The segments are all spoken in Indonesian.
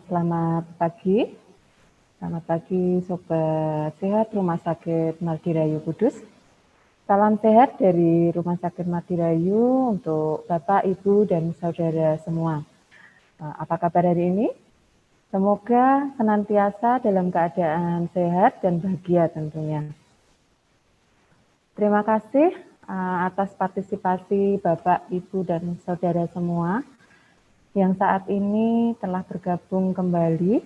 Selamat pagi Sobat Sehat Rumah Sakit Mardirayu Kudus. Salam sehat dari Rumah Sakit Mardirayu untuk Bapak, Ibu, dan Saudara semua. Apa kabar hari ini? Semoga senantiasa dalam keadaan sehat dan bahagia tentunya. Terima kasih atas partisipasi Bapak, Ibu, dan Saudara semua yang saat ini telah bergabung kembali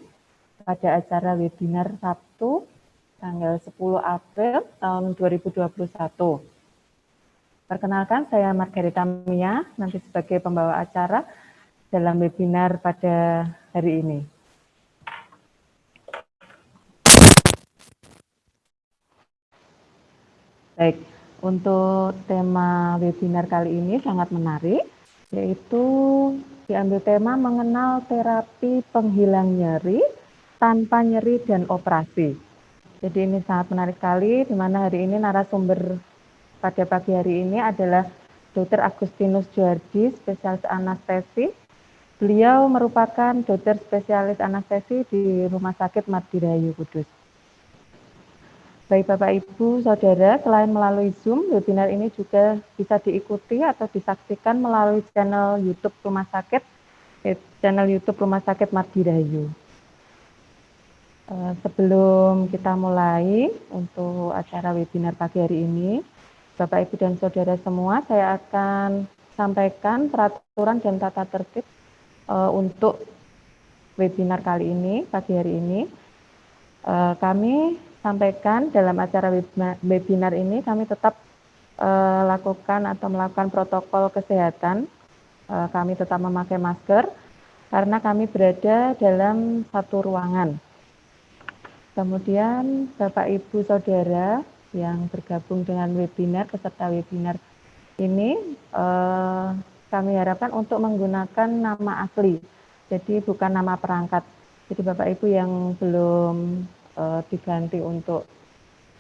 pada acara webinar Sabtu tanggal 10 April tahun 2021. Perkenalkan, saya Margarita Mia, nanti sebagai pembawa acara dalam webinar pada hari ini. Baik, untuk tema webinar kali ini sangat menarik, yaitu diambil tema mengenal terapi penghilang nyeri tanpa nyeri dan operasi. Jadi ini sangat menarik sekali, di mana hari ini narasumber pada pagi hari ini adalah Dr. Agustinus Juardi, spesialis anestesi. Beliau merupakan dokter spesialis anestesi di Rumah Sakit Mardirayu Kudus. Baik Bapak Ibu Saudara, selain melalui Zoom, webinar ini juga bisa diikuti atau disaksikan melalui channel YouTube Rumah Sakit Mardirayu. Sebelum kita mulai untuk acara webinar pagi hari ini, Bapak Ibu dan Saudara semua, saya akan sampaikan peraturan dan tata tertib untuk webinar kali ini, pagi hari ini. Kami sampaikan dalam acara webinar ini, kami tetap melakukan protokol kesehatan. Kami tetap memakai masker karena kami berada dalam satu ruangan. Kemudian Bapak Ibu Saudara yang bergabung dengan webinar, peserta webinar ini, kami harapkan untuk menggunakan nama asli, jadi bukan nama perangkat. Jadi Bapak Ibu yang belum diganti untuk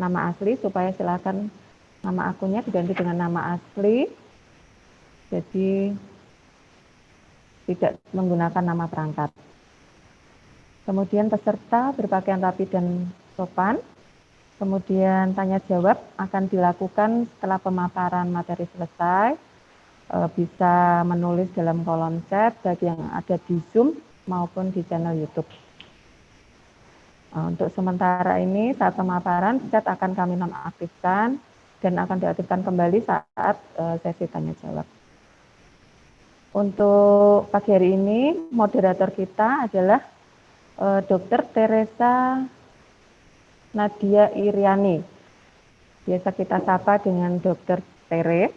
nama asli, supaya silakan nama akunnya diganti dengan nama asli, jadi tidak menggunakan nama perangkat. Kemudian peserta berpakaian rapi dan sopan. Kemudian tanya jawab akan dilakukan setelah pemaparan materi selesai. Bisa menulis dalam kolom chat baik yang ada di Zoom maupun di channel YouTube. Untuk sementara ini saat pemaparan chat akan kami nonaktifkan dan akan diaktifkan kembali saat sesi tanya jawab. Untuk pagi hari ini moderator kita adalah Dr. Teresa Nadia Iriani. Biasa kita sapa dengan Dr. Tere.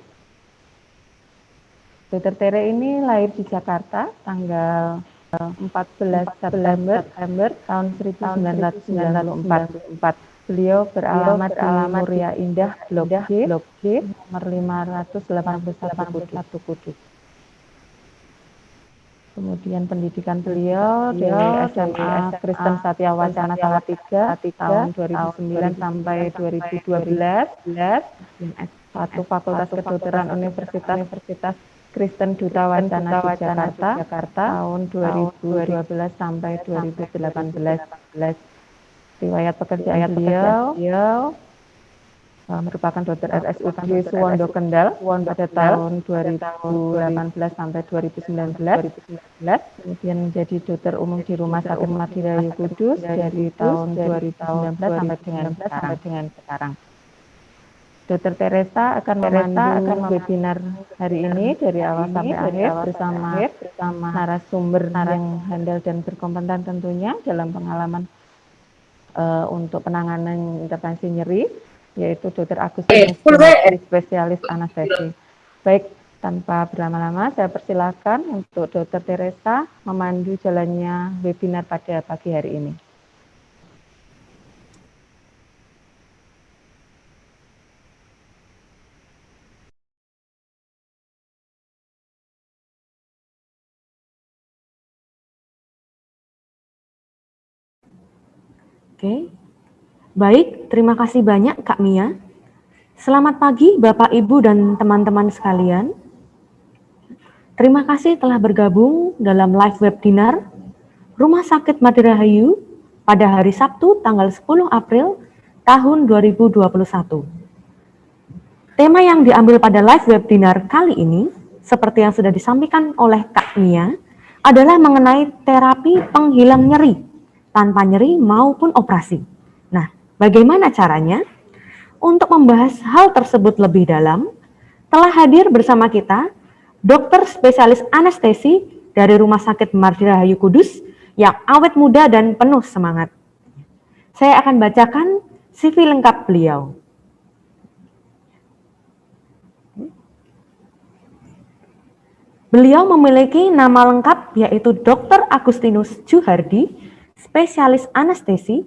Dr. Tere ini lahir di Jakarta tanggal 14 September tahun 1994. Beliau beralamat di Muria Indah, Blok G, nomor 581 Kudus. Kemudian pendidikan beliau dari SMA Kristen Satya Wacana Salatiga tahun 2009 sampai 2012. Satu Fakultas Kedokteran Universitas Kristen Duta Wacana Jakarta tahun 2012 sampai 2018. Riwayat pekerjaan beliau merupakan dokter RSUD Suwondo Kendal pada tahun 2018 sampai 2019. Kemudian menjadi dokter umum di Rumah Sakit Mardirayu Kudus dari tahun 2019 sampai dengan sekarang. Dr. Teresa akan memandu webinar hari ini dari awal sampai akhir bersama narasumber yang handal dan berkompeten tentunya dalam pengalaman untuk penanganan intervensi nyeri, yaitu Dr. Agustinus Juardi, spesialis anestesi. Baik, tanpa berlama-lama saya persilakan untuk Dr. Teresa memandu jalannya webinar pada pagi hari ini. Oke, baik, terima kasih banyak Kak Mia. Selamat pagi Bapak, Ibu, dan teman-teman sekalian. Terima kasih telah bergabung dalam live webinar Rumah Sakit Madirahayu pada hari Sabtu tanggal 10 April tahun 2021. Tema yang diambil pada live webinar kali ini, seperti yang sudah disampaikan oleh Kak Mia, adalah mengenai terapi penghilang nyeri, tanpa nyeri maupun operasi. Nah, bagaimana caranya? Untuk membahas hal tersebut lebih dalam, telah hadir bersama kita dokter spesialis anestesi dari Rumah Sakit Madirahayu Kudus yang awet muda dan penuh semangat. Saya akan bacakan CV lengkap beliau. Beliau memiliki nama lengkap yaitu Dr. Agustinus Juhardi, spesialis anestesi,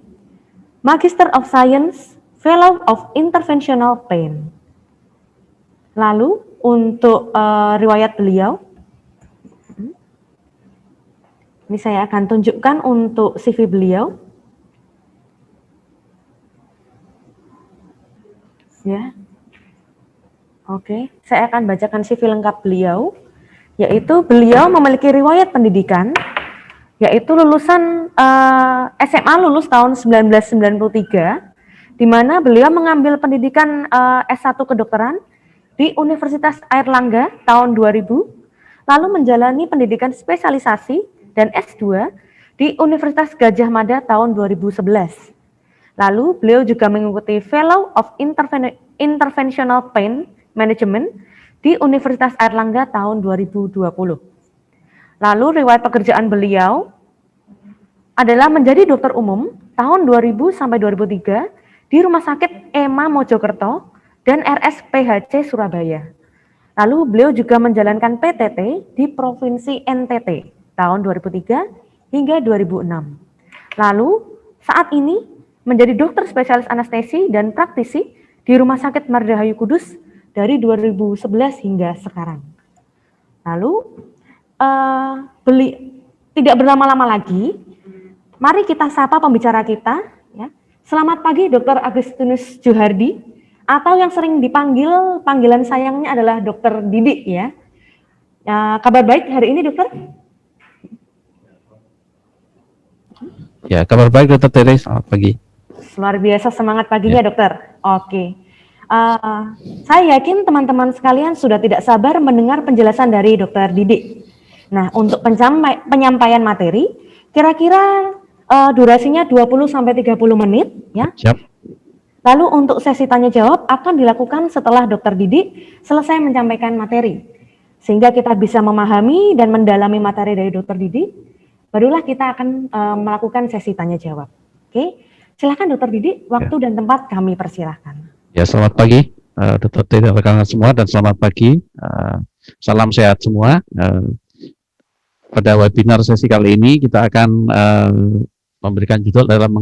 Magister of Science, Fellow of Interventional Pain. Lalu untuk riwayat beliau, ini saya akan tunjukkan untuk CV beliau. Ya, oke, saya akan bacakan CV lengkap beliau, yaitu beliau memiliki riwayat pendidikan, yaitu lulusan SMA lulus tahun 1993, di mana beliau mengambil pendidikan S1 kedokteran di Universitas Airlangga tahun 2000, lalu menjalani pendidikan spesialisasi dan S2 di Universitas Gadjah Mada tahun 2011. Lalu beliau juga mengikuti Fellow of Interventional Pain Management di Universitas Airlangga tahun 2020. Lalu riwayat pekerjaan beliau adalah menjadi dokter umum tahun 2000 sampai 2003 di Rumah Sakit EMA Mojokerto dan RSPHC Surabaya. Lalu beliau juga menjalankan PTT di Provinsi NTT tahun 2003 hingga 2006. Lalu saat ini menjadi dokter spesialis anestesi dan praktisi di Rumah Sakit Madirahayu Kudus dari 2011 hingga sekarang. Lalu tidak berlama-lama lagi, mari kita sapa pembicara kita. Ya. Selamat pagi, Dr. Agustinus Juhardi, atau yang sering dipanggil panggilan sayangnya adalah Dr. Didik. Ya. Kabar baik hari ini, dokter? Ya, kabar baik, Dr. Tere. Selamat pagi. Luar biasa semangat paginya, dokter. Oke. Saya yakin teman-teman sekalian sudah tidak sabar mendengar penjelasan dari Dr. Didik. Nah, untuk penyampaian materi, kira-kira durasinya 20-30 menit. Ya. Siap. Lalu untuk sesi tanya jawab akan dilakukan setelah Dr. Didik selesai menyampaikan materi. Sehingga kita bisa memahami dan mendalami materi dari Dr. Didik, barulah kita akan melakukan sesi tanya jawab. Oke. Silakan Dr. Didik, waktu dan tempat kami persilahkan. Ya, selamat pagi Dr. Tere, rekan-rekan semua, dan selamat pagi. Salam sehat semua. Pada webinar sesi kali ini kita akan memberikan judul adalah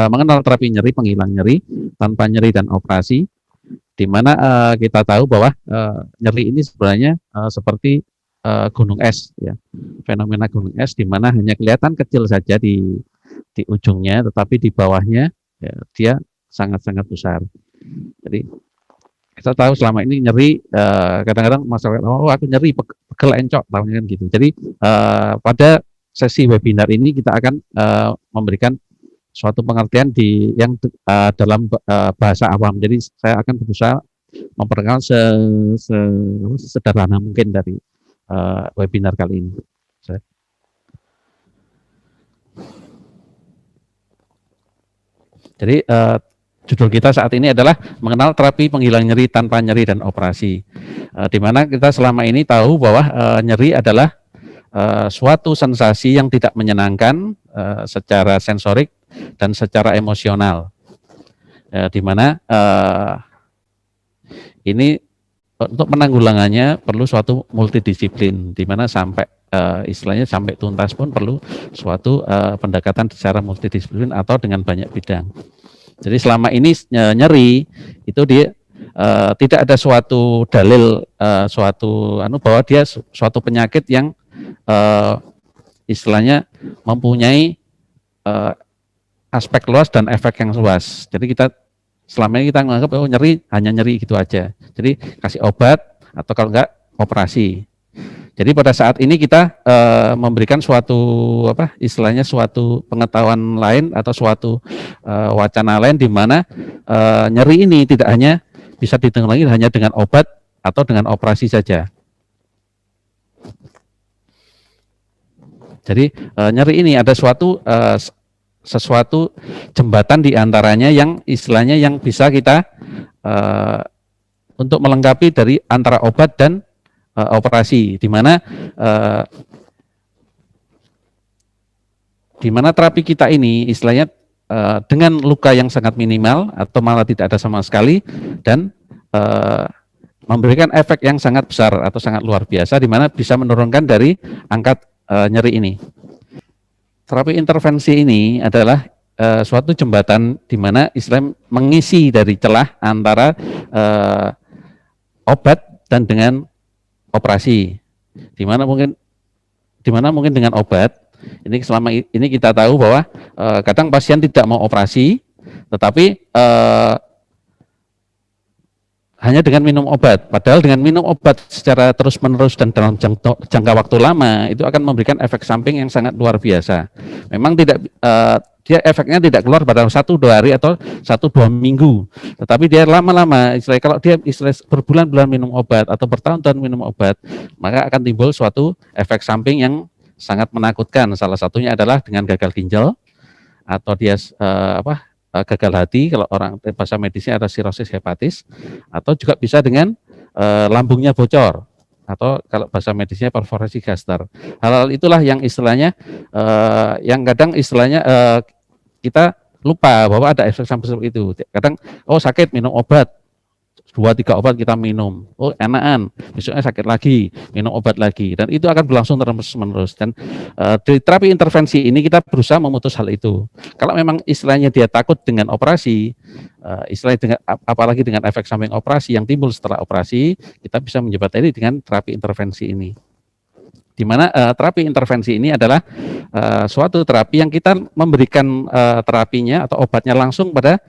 mengenal terapi nyeri, penghilang nyeri, tanpa nyeri dan operasi. Di mana kita tahu bahwa nyeri ini sebenarnya seperti gunung es, ya, fenomena gunung es, di mana hanya kelihatan kecil saja di ujungnya, tetapi di bawahnya ya, dia sangat-sangat besar. Jadi kita tahu selama ini nyeri kadang-kadang masalah, oh aku nyeri pegel encok, tahunya kan gitu. Jadi pada sesi webinar ini kita akan memberikan suatu pengertian yang dalam bahasa awam. Jadi saya akan berusaha memperkenalkan sederhana mungkin dari webinar kali ini. Jadi judul kita saat ini adalah mengenal terapi penghilang nyeri tanpa nyeri dan operasi. Di mana kita selama ini tahu bahwa nyeri adalah suatu sensasi yang tidak menyenangkan secara sensorik dan secara emosional. Di mana ini untuk penanggulangannya perlu suatu multidisiplin, di mana sampai istilahnya sampai tuntas pun perlu suatu pendekatan secara multidisiplin atau dengan banyak bidang. Jadi selama ini nyeri itu dia tidak ada suatu dalil bahwa dia suatu penyakit yang istilahnya mempunyai aspek luas dan efek yang luas. Jadi selama ini kita menganggap nyeri hanya nyeri gitu aja. Jadi kasih obat atau kalau enggak operasi. Jadi pada saat ini kita memberikan suatu apa istilahnya suatu pengetahuan lain atau suatu wacana lain di mana nyeri ini tidak hanya bisa ditangani hanya dengan obat atau dengan operasi saja. Jadi nyeri ini ada sesuatu jembatan di antaranya yang istilahnya yang bisa kita untuk melengkapi dari antara obat dan operasi, di mana terapi kita ini istilahnya dengan luka yang sangat minimal atau malah tidak ada sama sekali dan memberikan efek yang sangat besar atau sangat luar biasa, di mana bisa menurunkan dari angka nyeri ini. Terapi intervensi ini adalah suatu jembatan di mana Islam mengisi dari celah antara obat dan dengan operasi. Di mana mungkin dengan obat ini selama ini kita tahu bahwa kadang pasien tidak mau operasi, tetapi hanya dengan minum obat. Padahal dengan minum obat secara terus-menerus dan dalam jangka waktu lama itu akan memberikan efek samping yang sangat luar biasa. Memang tidak dia efeknya tidak keluar pada 1-2 hari atau 1-2 minggu, tetapi dia lama-lama. Istilahnya kalau dia berbulan-bulan minum obat atau bertahun-tahun minum obat, maka akan timbul suatu efek samping yang sangat menakutkan. Salah satunya adalah dengan gagal ginjal atau dia gagal hati, kalau orang bahasa medisnya ada sirosis hepatis, atau juga bisa dengan lambungnya bocor, atau kalau bahasa medisnya perforasi gaster. Hal-hal itulah yang istilahnya yang kadang istilahnya kita lupa bahwa ada efek samping seperti itu. Kadang sakit minum obat, 2-3 obat kita minum, enakan, besoknya sakit lagi, minum obat lagi, dan itu akan berlangsung terus-menerus. Dan di terapi intervensi ini kita berusaha memutus hal itu. Kalau memang istilahnya dia takut dengan operasi, istilahnya apalagi dengan efek samping operasi yang timbul setelah operasi, kita bisa menjembatani dengan terapi intervensi ini. Di mana terapi intervensi ini adalah suatu terapi yang kita memberikan terapinya atau obatnya langsung pada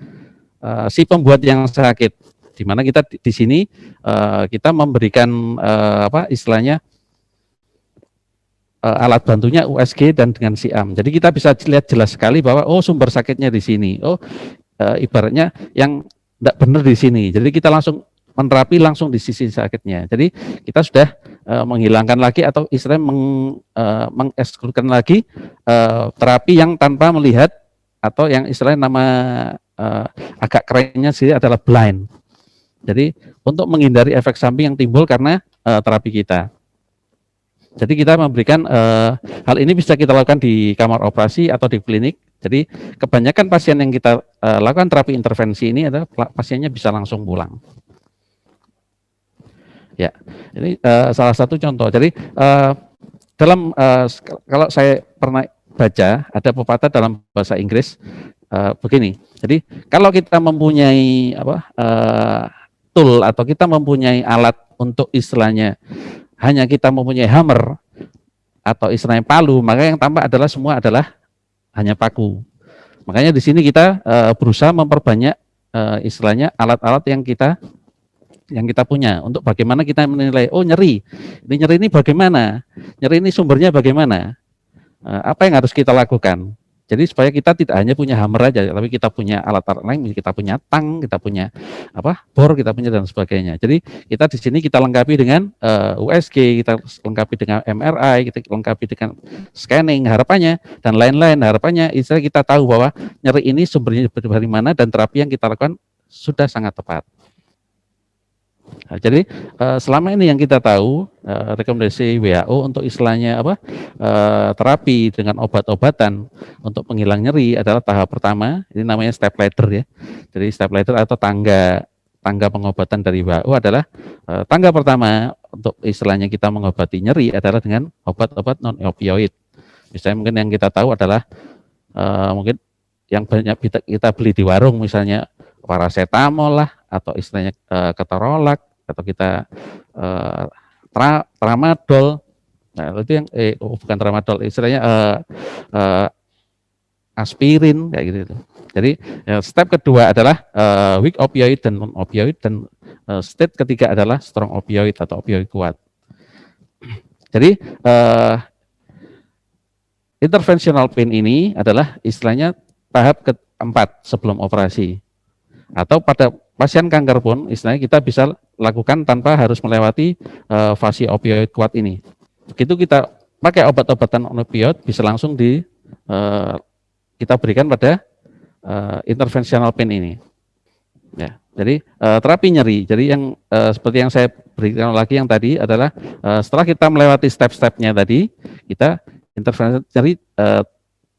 si pembuat yang sakit. Di mana kita di sini kita memberikan istilahnya alat bantunya USG dan dengan siam. Jadi kita bisa lihat jelas sekali bahwa sumber sakitnya di sini. Ibaratnya yang tidak benar di sini. Jadi kita langsung menerapi langsung di sisi sakitnya. Jadi kita sudah menghilangkan lagi atau istilahnya mengekskludkan lagi terapi yang tanpa melihat atau yang istilahnya nama agak kerennya sih adalah blind. Jadi untuk menghindari efek samping yang timbul karena terapi kita. Jadi kita memberikan hal ini bisa kita lakukan di kamar operasi atau di klinik. Jadi kebanyakan pasien yang kita lakukan terapi intervensi ini adalah pasiennya bisa langsung pulang. Ya, ini salah satu contoh. Jadi kalau saya pernah baca ada pepatah dalam bahasa Inggris begini. Jadi kalau kita mempunyai tool atau kita mempunyai alat untuk istilahnya hanya kita mempunyai hammer atau istilahnya palu, maka yang tampak adalah semua adalah hanya paku. Makanya di sini kita berusaha memperbanyak istilahnya alat-alat yang kita punya untuk bagaimana kita menilai nyeri ini bagaimana, nyeri ini sumbernya bagaimana, apa yang harus kita lakukan. Jadi supaya kita tidak hanya punya hammer aja, tapi kita punya alat-alat lain, kita punya tang, kita punya bor, kita punya dan sebagainya. Jadi kita di sini kita lengkapi dengan USG, kita lengkapi dengan MRI, kita lengkapi dengan scanning, harapannya dan lain-lain. Harapannya istilah kita tahu bahwa nyeri ini sumbernya dari mana dan terapi yang kita lakukan sudah sangat tepat. Nah, jadi selama ini yang kita tahu rekomendasi WHO untuk istilahnya terapi dengan obat-obatan untuk penghilang nyeri adalah tahap pertama, ini namanya step ladder ya. Jadi step ladder atau tangga pengobatan dari WHO adalah tangga pertama untuk istilahnya kita mengobati nyeri adalah dengan obat-obat non opioid. Misalnya mungkin yang kita tahu adalah mungkin yang banyak kita beli di warung, misalnya paracetamol lah, atau istilahnya ketorolak, atau kita tramadol. Nah, itu yang bukan tramadol, istilahnya aspirin kayak gitu. Jadi step kedua adalah weak opioid dan non opioid, dan step ketiga adalah strong opioid atau opioid kuat. Jadi interventional pain ini adalah istilahnya tahap keempat sebelum operasi. Atau pada pasien kanker pun istilahnya kita bisa lakukan tanpa harus melewati fase opioid kuat ini. Begitu kita pakai obat-obatan opioid bisa langsung kita berikan pada interventional pain ini. Ya, jadi terapi nyeri. Jadi yang seperti yang saya berikan lagi yang tadi adalah setelah kita melewati step-stepnya tadi, kita intervensi nyeri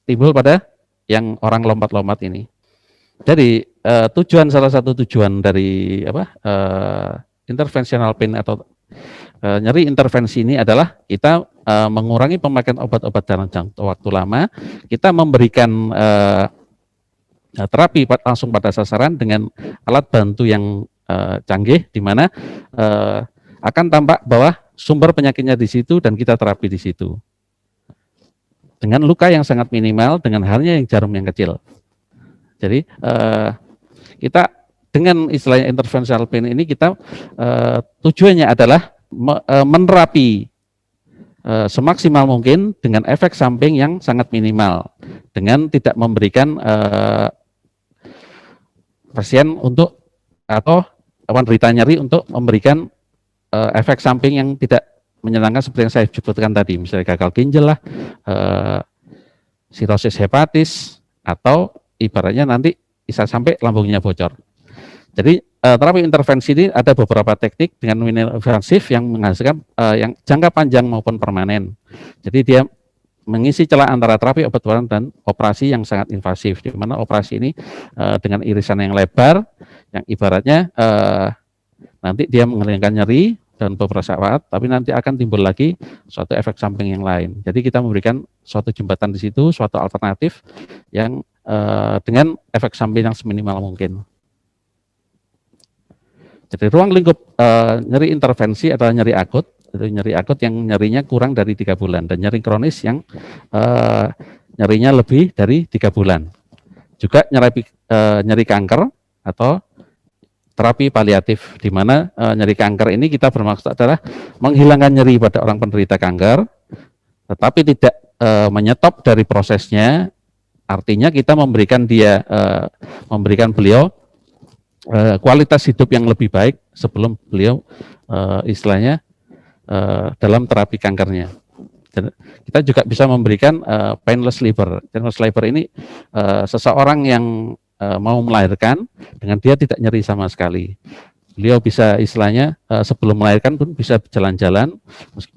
timbul pada yang orang lompat-lompat ini. Jadi salah satu tujuan dari interventional pain atau nyeri intervensi ini adalah kita mengurangi pemakaian obat-obat dalam jangka waktu lama, kita memberikan terapi langsung pada sasaran dengan alat bantu yang canggih, di mana akan tampak bahwa sumber penyakitnya di situ dan kita terapi di situ. Dengan luka yang sangat minimal, dengan halnya yang jarum yang kecil. Jadi kita dengan istilahnya interventional pain ini kita tujuannya adalah menerapi semaksimal mungkin dengan efek samping yang sangat minimal, dengan tidak memberikan pasien untuk atau penderita nyeri untuk memberikan efek samping yang tidak menyenangkan seperti yang saya sebutkan tadi, misalnya gagal ginjal lah, sirosis hepatis, atau ibaratnya nanti bisa sampai lambungnya bocor. Jadi terapi intervensi ini ada beberapa teknik dengan minimal invasif yang menghasilkan yang jangka panjang maupun permanen. Jadi dia mengisi celah antara terapi obat-obatan dan operasi yang sangat invasif, di mana operasi ini dengan irisan yang lebar, yang ibaratnya nanti dia menghilangkan nyeri dan beberapa saat, tapi nanti akan timbul lagi suatu efek samping yang lain. Jadi kita memberikan suatu jembatan di situ, suatu alternatif yang dengan efek samping yang seminimal mungkin. Jadi ruang lingkup nyeri intervensi adalah nyeri akut. Itu nyeri akut yang nyerinya kurang dari 3 bulan, dan nyeri kronis yang nyerinya lebih dari 3 bulan. Juga nyeri kanker atau terapi paliatif, di mana nyeri kanker ini kita bermaksud adalah menghilangkan nyeri pada orang penderita kanker, tetapi tidak menyetop dari prosesnya. Artinya kita memberikan beliau kualitas hidup yang lebih baik sebelum beliau istilahnya dalam terapi kankernya. Dan kita juga bisa memberikan painless labor. Painless labor ini seseorang yang mau melahirkan dengan dia tidak nyeri sama sekali. Beliau bisa istilahnya sebelum melahirkan pun bisa jalan-jalan,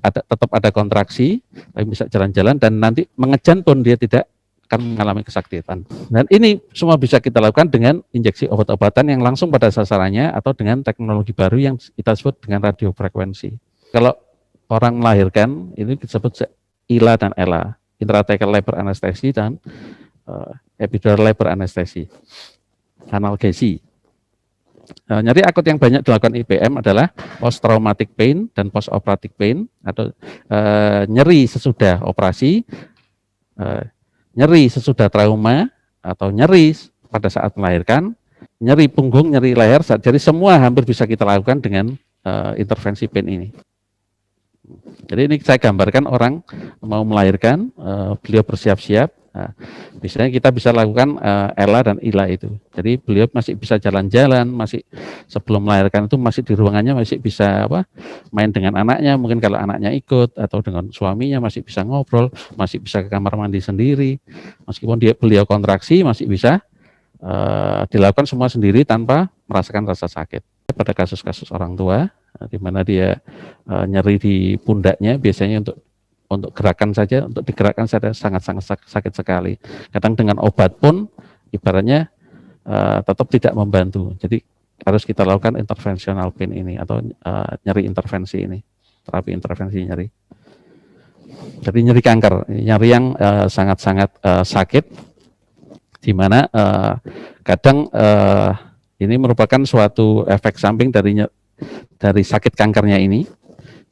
tetap ada kontraksi, tapi bisa jalan-jalan, dan nanti mengejan pun dia tidak akan mengalami kesakitan. Dan ini semua bisa kita lakukan dengan injeksi obat-obatan yang langsung pada sasarannya atau dengan teknologi baru yang kita sebut dengan radiofrekuensi. Kalau orang melahirkan, ini disebut ILA dan ELA, intrathecal labor anesthesi dan epidural labor anesthesi, analgesi. Nyeri akut yang banyak dilakukan IPM adalah post traumatic pain dan post operative pain, atau nyeri sesudah operasi, nyeri sesudah trauma, atau nyeri pada saat melahirkan, nyeri punggung, nyeri leher. Jadi semua hampir bisa kita lakukan dengan intervensi pain ini. Jadi ini saya gambarkan orang mau melahirkan, beliau bersiap-siap. Nah, biasanya kita bisa lakukan ELA dan ILA itu. Jadi beliau masih bisa jalan-jalan, masih sebelum melahirkan itu masih di ruangannya masih bisa main dengan anaknya, mungkin kalau anaknya ikut, atau dengan suaminya masih bisa ngobrol, masih bisa ke kamar mandi sendiri. Meskipun beliau kontraksi masih bisa dilakukan semua sendiri tanpa merasakan rasa sakit. Pada kasus-kasus orang tua di mana dia nyeri di pundaknya, biasanya untuk gerakan saja, untuk digerakkan saja sangat-sangat sakit sekali. Kadang dengan obat pun ibaratnya tetap tidak membantu. Jadi harus kita lakukan interventional pain ini atau nyeri intervensi ini, terapi intervensi nyeri. Jadi nyeri kanker, nyeri yang sangat-sangat sakit, di mana kadang ini merupakan suatu efek samping dari sakit kankernya ini.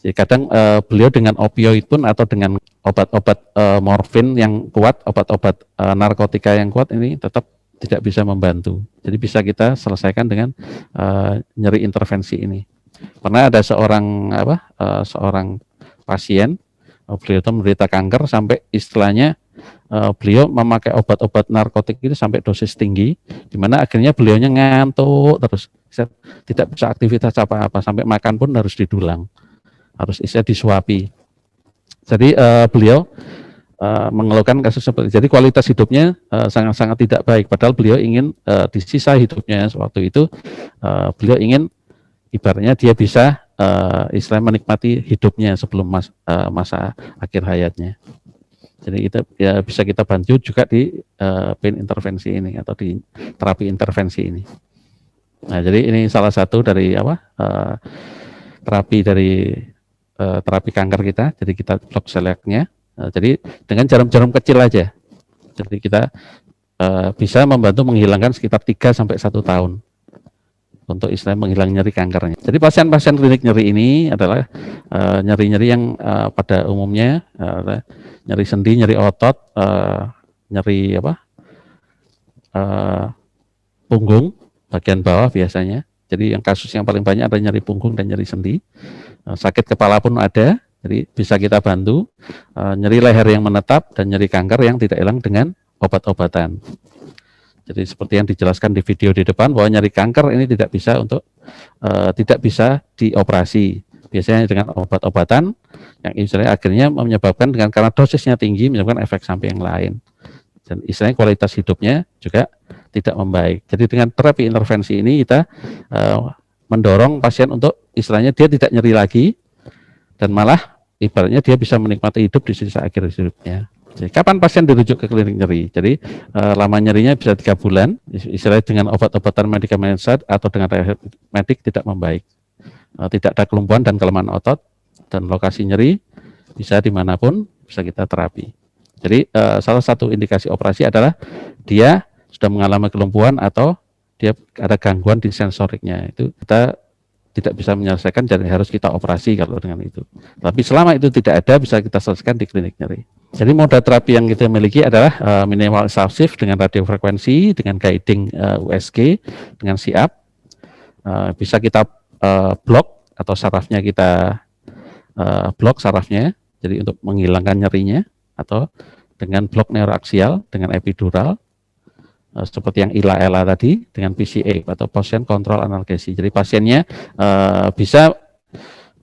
Jadi kadang beliau dengan opioid pun atau dengan obat-obat morfin yang kuat, obat-obat narkotika yang kuat ini tetap tidak bisa membantu. Jadi bisa kita selesaikan dengan nyeri intervensi ini. Pernah ada seorang pasien Beliau itu menderita kanker sampai istilahnya beliau memakai obat-obat narkotik itu sampai dosis tinggi, di mana akhirnya beliaunya ngantuk terus, tidak bisa aktivitas apa-apa, sampai makan pun harus didulang, harus disuapi. Jadi beliau mengeluhkan kasus seperti itu. Jadi kualitas hidupnya sangat-sangat tidak baik, padahal beliau ingin di sisa hidupnya waktu itu beliau ingin ibaratnya dia bisa istilahnya menikmati hidupnya sebelum masa akhir hayatnya. Jadi itu ya bisa kita bantu juga di pain intervensi ini atau di terapi intervensi ini. Nah, jadi ini salah satu dari terapi dari terapi kanker kita. Jadi kita blok seleknya. Jadi dengan jarum-jarum kecil aja. Jadi kita bisa membantu menghilangkan sekitar 3 sampai 1 tahun untuk istilah menghilang nyeri kankernya. Jadi pasien-pasien klinik nyeri ini adalah nyeri-nyeri yang pada umumnya nyeri sendi, nyeri otot, nyeri punggung bagian bawah biasanya. Jadi yang kasus yang paling banyak ada nyeri punggung dan nyeri sendi. Sakit kepala pun ada. Jadi bisa kita bantu nyeri leher yang menetap dan nyeri kanker yang tidak hilang dengan obat-obatan. Jadi seperti yang dijelaskan di video di depan bahwa nyeri kanker ini tidak bisa dioperasi. Biasanya dengan obat-obatan yang istilahnya akhirnya menyebabkan karena dosisnya tinggi menyebabkan efek samping yang lain. Dan istilahnya kualitas hidupnya juga tidak membaik. Jadi dengan terapi intervensi ini kita mendorong pasien untuk istilahnya dia tidak nyeri lagi dan malah ibaratnya dia bisa menikmati hidup di sisa akhir hidupnya. Jadi, kapan pasien dirujuk ke klinik nyeri? Jadi lama nyerinya bisa 3 bulan, istilahnya dengan obat-obatan medikamen atau dengan medik tidak membaik. Tidak ada kelumpuhan dan kelemahan otot, dan lokasi nyeri bisa dimanapun bisa kita terapi. Jadi salah satu indikasi operasi adalah dia sudah mengalami kelumpuhan atau dia ada gangguan di sensoriknya. Itu kita tidak bisa menyelesaikan, jadi harus kita operasi kalau dengan itu. Tapi selama itu tidak ada, bisa kita selesaikan di klinik nyeri. Jadi moda terapi yang kita miliki adalah minimal invasif dengan radiofrekuensi, dengan guiding USG, dengan SIAP. Bisa kita blok atau sarafnya kita blok sarafnya, jadi untuk menghilangkan nyerinya, atau dengan blok neuroaksial, dengan epidural, seperti yang ILA-ELA tadi, dengan PCA atau Position Control Analgesi. Jadi pasiennya bisa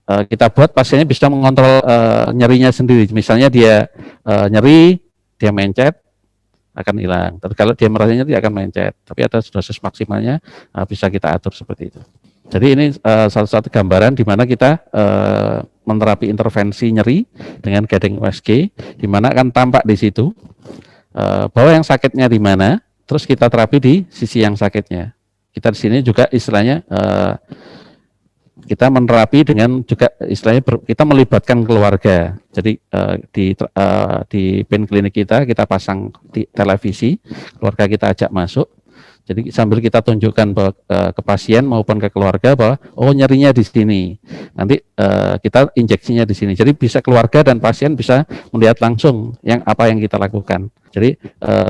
kita buat pasiennya bisa mengontrol nyerinya sendiri. Misalnya dia nyeri, dia mencet, akan hilang. Tapi kalau dia merasa nyeri akan mencet. Tapi ada dosis maksimalnya bisa kita atur seperti itu. Jadi ini salah satu gambaran di mana kita menerapi intervensi nyeri dengan guiding USG, di mana akan tampak di situ bahwa yang sakitnya di mana. Terus kita terapi di sisi yang sakitnya. Kita di sini juga istilahnya kita menerapi dengan juga istilahnya kita melibatkan keluarga. Jadi di pain klinik kita pasang di televisi, keluarga kita ajak masuk. Jadi sambil kita tunjukkan ke pasien maupun ke keluarga bahwa nyerinya di sini. Nanti kita injeksinya di sini. Jadi bisa keluarga dan pasien bisa melihat langsung apa yang kita lakukan. Jadi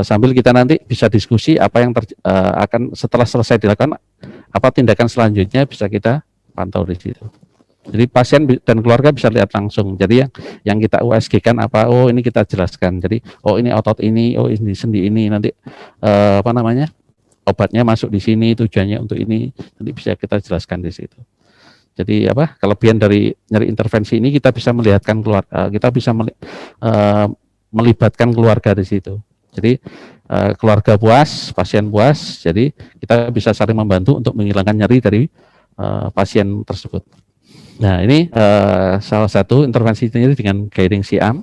sambil kita nanti bisa diskusi apa yang akan setelah selesai dilakukan, apa tindakan selanjutnya bisa kita pantau di situ. Jadi pasien dan keluarga bisa lihat langsung. Jadi yang kita USG-kan apa? Ini kita jelaskan. Jadi ini otot ini, ini sendi ini, nanti obatnya masuk di sini, tujuannya untuk ini, nanti bisa kita jelaskan di situ. Jadi kelebihan dari nyeri intervensi ini kita bisa melihatkan keluarga, kita bisa melibatkan keluarga di situ. Jadi keluarga puas, pasien puas, jadi kita bisa saling membantu untuk menghilangkan nyeri dari pasien tersebut. Nah ini salah satu intervensi nyeri dengan guiding SIAM.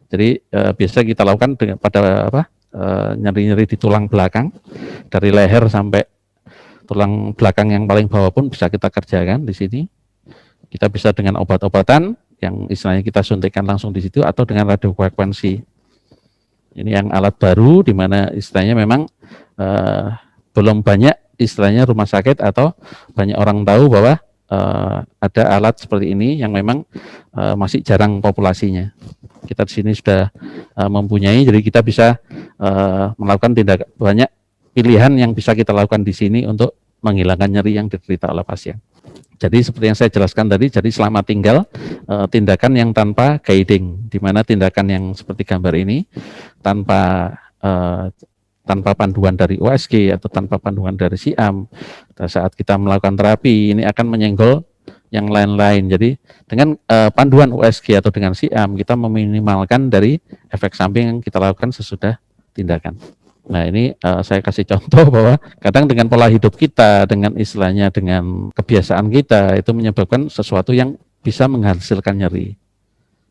Jadi biasa kita lakukan pada nyeri-nyeri di tulang belakang, dari leher sampai tulang belakang yang paling bawah pun bisa kita kerjakan di sini. Kita bisa dengan obat-obatan yang istilahnya kita suntikkan langsung di situ, atau dengan radiofrekuensi. Ini yang alat baru di mana istilahnya memang belum banyak istilahnya rumah sakit atau banyak orang tahu bahwa ada alat seperti ini yang memang masih jarang populasinya. Kita di sini sudah mempunyai, jadi kita bisa melakukan banyak pilihan yang bisa kita lakukan di sini untuk menghilangkan nyeri yang diderita oleh pasien. Jadi seperti yang saya jelaskan tadi, jadi selamat tinggal tindakan yang tanpa guiding, di mana tindakan yang seperti gambar ini tanpa tanpa panduan dari USG atau tanpa panduan dari SIAM, saat kita melakukan terapi ini akan menyenggol yang lain-lain. Jadi dengan panduan USG atau dengan SIAM kita meminimalkan dari efek samping yang kita lakukan sesudah tindakan. Nah ini saya kasih contoh bahwa kadang dengan pola hidup kita, dengan istilahnya dengan kebiasaan kita itu menyebabkan sesuatu yang bisa menghasilkan nyeri.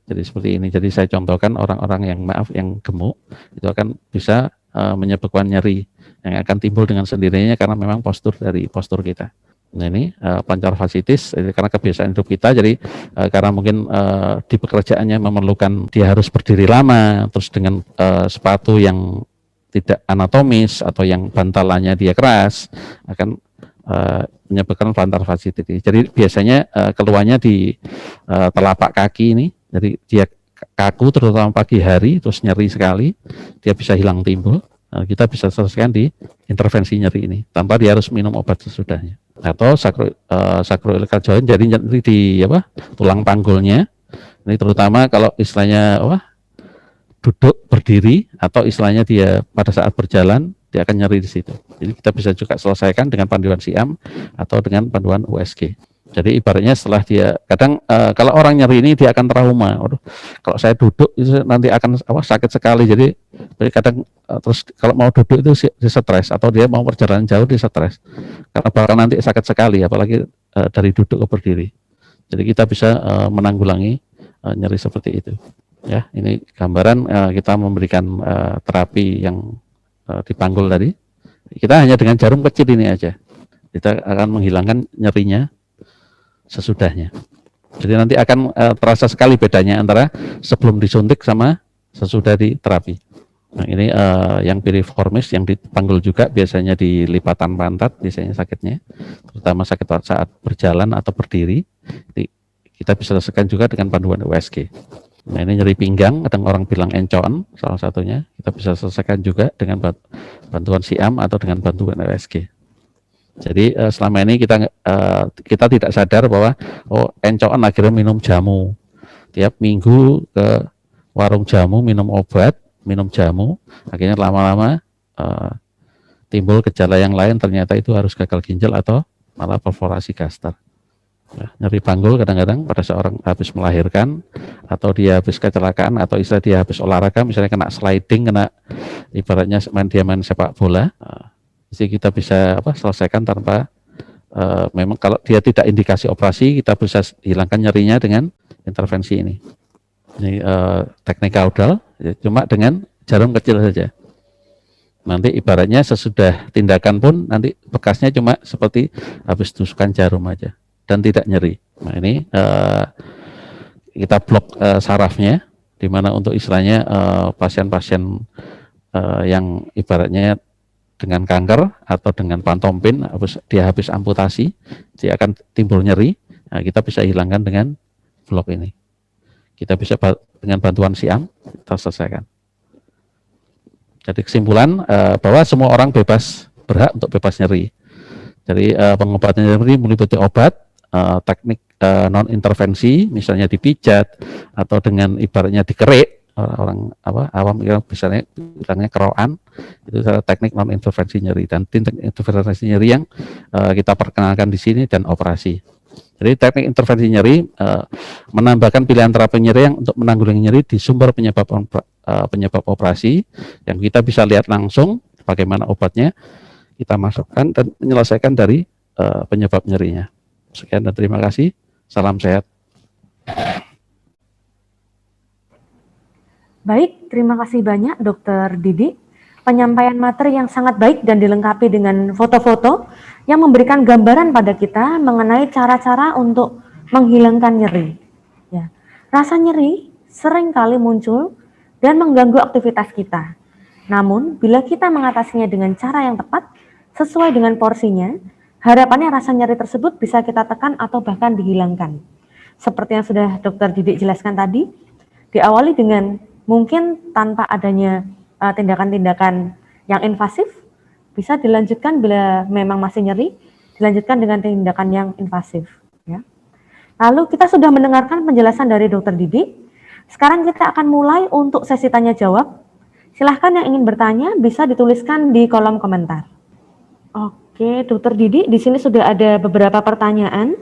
Jadi seperti ini. Jadi saya contohkan orang-orang yang yang gemuk itu akan bisa menyebabkan nyeri yang akan timbul dengan sendirinya karena memang postur kita. Nah ini plantar fasciitis karena kebiasaan hidup kita. Jadi karena mungkin di pekerjaannya memerlukan dia harus berdiri lama, terus dengan sepatu yang tidak anatomis atau yang bantalannya dia keras akan menyebabkan plantar fasciitis. Jadi biasanya keluarnya di telapak kaki ini. Jadi dia kaku terutama pagi hari terus nyeri sekali, dia bisa hilang timbul. Kita bisa selesaikan di intervensi nyeri ini tanpa dia harus minum obat sesudahnya. Atau sacroiliac joint jadi nyeri di tulang panggulnya. Ini terutama kalau istilahnya duduk berdiri atau istilahnya dia pada saat berjalan dia akan nyeri di situ. Jadi kita bisa juga selesaikan dengan panduan SIAM atau dengan panduan USG. Jadi ibaratnya setelah dia kadang kalau orang nyeri ini dia akan trauma. Kalau saya duduk itu nanti akan sakit sekali. Jadi kadang terus kalau mau duduk itu dia stres atau dia mau perjalanan jauh dia stres. Karena bakal nanti sakit sekali apalagi dari duduk ke berdiri. Jadi kita bisa menanggulangi nyeri seperti itu. Ya, ini gambaran kita memberikan terapi yang dipanggul tadi. Kita hanya dengan jarum kecil ini aja. Kita akan menghilangkan nyerinya sesudahnya. Jadi nanti akan terasa sekali bedanya antara sebelum disuntik sama sesudah di terapi. Nah ini yang piriformis yang dipanggul juga biasanya di lipatan pantat biasanya sakitnya, terutama sakit saat berjalan atau berdiri. Jadi, kita bisa selesaikan juga dengan panduan USG. Nah ini nyeri pinggang, kadang orang bilang encoan salah satunya, kita bisa selesaikan juga dengan bantuan SIAM atau dengan bantuan USG. Jadi selama ini kita tidak sadar bahwa encoan akhirnya minum jamu, tiap minggu ke warung jamu minum obat, minum jamu, akhirnya lama-lama timbul gejala yang lain, ternyata itu harus gagal ginjal atau malah perforasi gaster. Nah, nyeri panggul kadang-kadang pada seorang habis melahirkan atau dia habis kecelakaan atau istilah dia habis olahraga misalnya kena sliding, kena ibaratnya dia main sepak bola, jadi kita bisa selesaikan tanpa memang kalau dia tidak indikasi operasi kita bisa hilangkan nyerinya dengan intervensi ini. Ini teknik caudal cuma dengan jarum kecil saja. Nanti ibaratnya sesudah tindakan pun nanti bekasnya cuma seperti habis tusukan jarum aja dan tidak nyeri. Nah ini kita blok sarafnya, di mana untuk istilahnya pasien-pasien yang ibaratnya dengan kanker atau dengan pantompin, dia habis amputasi, dia akan timbul nyeri. Nah, kita bisa hilangkan dengan blok ini. Kita bisa dengan bantuan SIAM kita selesaikan. Jadi kesimpulan bahwa semua orang berhak untuk bebas nyeri. Jadi pengobatan nyeri meliputi obat, teknik non intervensi, misalnya dipijat atau dengan ibaratnya dikerik, orang awam misalnya bilangnya kerokan, itu teknik non intervensi nyeri dan teknik intervensi nyeri yang kita perkenalkan di sini dan operasi. Jadi teknik intervensi nyeri menambahkan pilihan terapi nyeri yang untuk menanggulangi nyeri di sumber penyebab operasi yang kita bisa lihat langsung bagaimana obatnya kita masukkan dan menyelesaikan dari penyebab nyerinya. Sekian dan terima kasih. Salam sehat. Baik, terima kasih banyak Dr. Didi. Penyampaian materi yang sangat baik dan dilengkapi dengan foto-foto yang memberikan gambaran pada kita mengenai cara-cara untuk menghilangkan nyeri. Ya. Rasa nyeri sering kali muncul dan mengganggu aktivitas kita. Namun, bila kita mengatasinya dengan cara yang tepat, sesuai dengan porsinya, harapannya rasa nyeri tersebut bisa kita tekan atau bahkan dihilangkan. Seperti yang sudah Dr. Didik jelaskan tadi, diawali dengan mungkin tanpa adanya tindakan-tindakan yang invasif, bisa dilanjutkan bila memang masih nyeri dilanjutkan dengan tindakan yang invasif. Ya. Lalu kita sudah mendengarkan penjelasan dari Dokter Didi. Sekarang kita akan mulai untuk sesi tanya jawab. Silahkan yang ingin bertanya bisa dituliskan di kolom komentar. Oke, Dokter Didi, di sini sudah ada beberapa pertanyaan.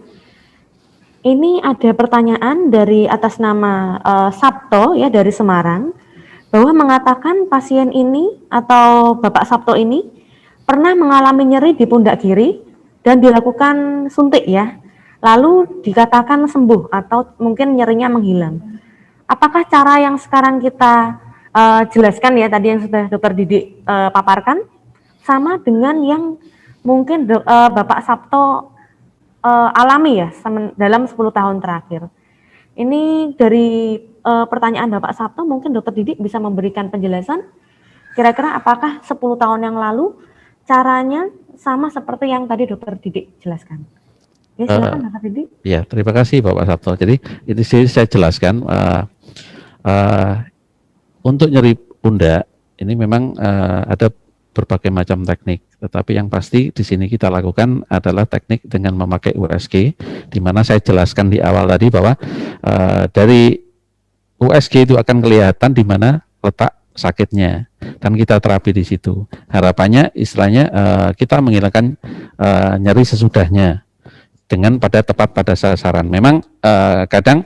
Ini ada pertanyaan dari atas nama Sabto ya dari Semarang, bahwa mengatakan pasien ini atau Bapak Sabto ini pernah mengalami nyeri di pundak kiri dan dilakukan suntik ya. Lalu dikatakan sembuh atau mungkin nyerinya menghilang. Apakah cara yang sekarang kita jelaskan ya tadi yang sudah Dokter Didi paparkan sama dengan yang mungkin Bapak Sabto alami ya dalam 10 tahun terakhir? Ini dari pertanyaan Bapak Sabto, mungkin Dokter Didi bisa memberikan penjelasan kira-kira apakah 10 tahun yang lalu caranya sama seperti yang tadi Dokter Didi jelaskan. Ya, silakan Dokter Didi. Ya, terima kasih Bapak Sabto. Jadi ini saya jelaskan untuk nyeri pundak ini memang ada berbagai macam teknik, tetapi yang pasti di sini kita lakukan adalah teknik dengan memakai USG, di mana saya jelaskan di awal tadi bahwa dari USG itu akan kelihatan di mana letak sakitnya dan kita terapi di situ. Harapannya istilahnya kita menghilangkan nyeri sesudahnya dengan tepat pada sasaran. Memang kadang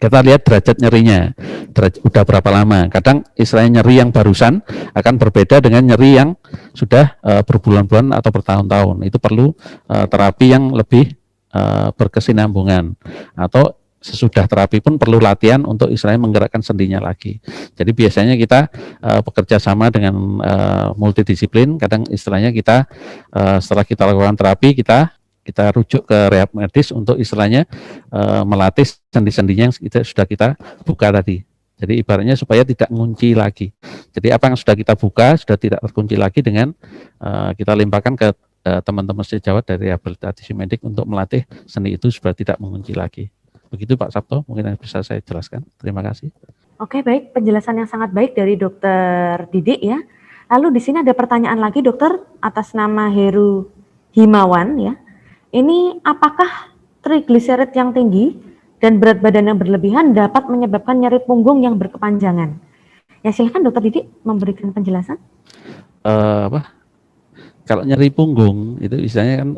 kita lihat derajat nyerinya, udah berapa lama. Kadang istilahnya nyeri yang barusan akan berbeda dengan nyeri yang sudah berbulan-bulan atau bertahun-tahun. Itu perlu terapi yang lebih berkesinambungan, atau sesudah terapi pun perlu latihan untuk istilahnya menggerakkan sendinya lagi. Jadi biasanya kita bekerja sama dengan multidisiplin. Kadang istilahnya kita setelah kita lakukan terapi, kita rujuk ke rehab medis untuk istilahnya melatih sendi-sendinya yang sudah kita buka tadi. Jadi ibaratnya supaya tidak mengunci lagi. Jadi apa yang sudah kita buka sudah tidak terkunci lagi dengan kita limpahkan ke teman-teman sejawat dari rehabilitasi medik untuk melatih sendi itu supaya tidak mengunci lagi. Begitu Pak Sabto, mungkin yang bisa saya jelaskan. Terima kasih. Oke, baik, penjelasan yang sangat baik dari Dokter Didi ya. Lalu di sini ada pertanyaan lagi Dokter atas nama Heru Himawan ya. Ini apakah trigliserid yang tinggi dan berat badan yang berlebihan dapat menyebabkan nyeri punggung yang berkepanjangan? Ya silakan Dokter Didi memberikan penjelasan. Kalau nyeri punggung itu misalnya kan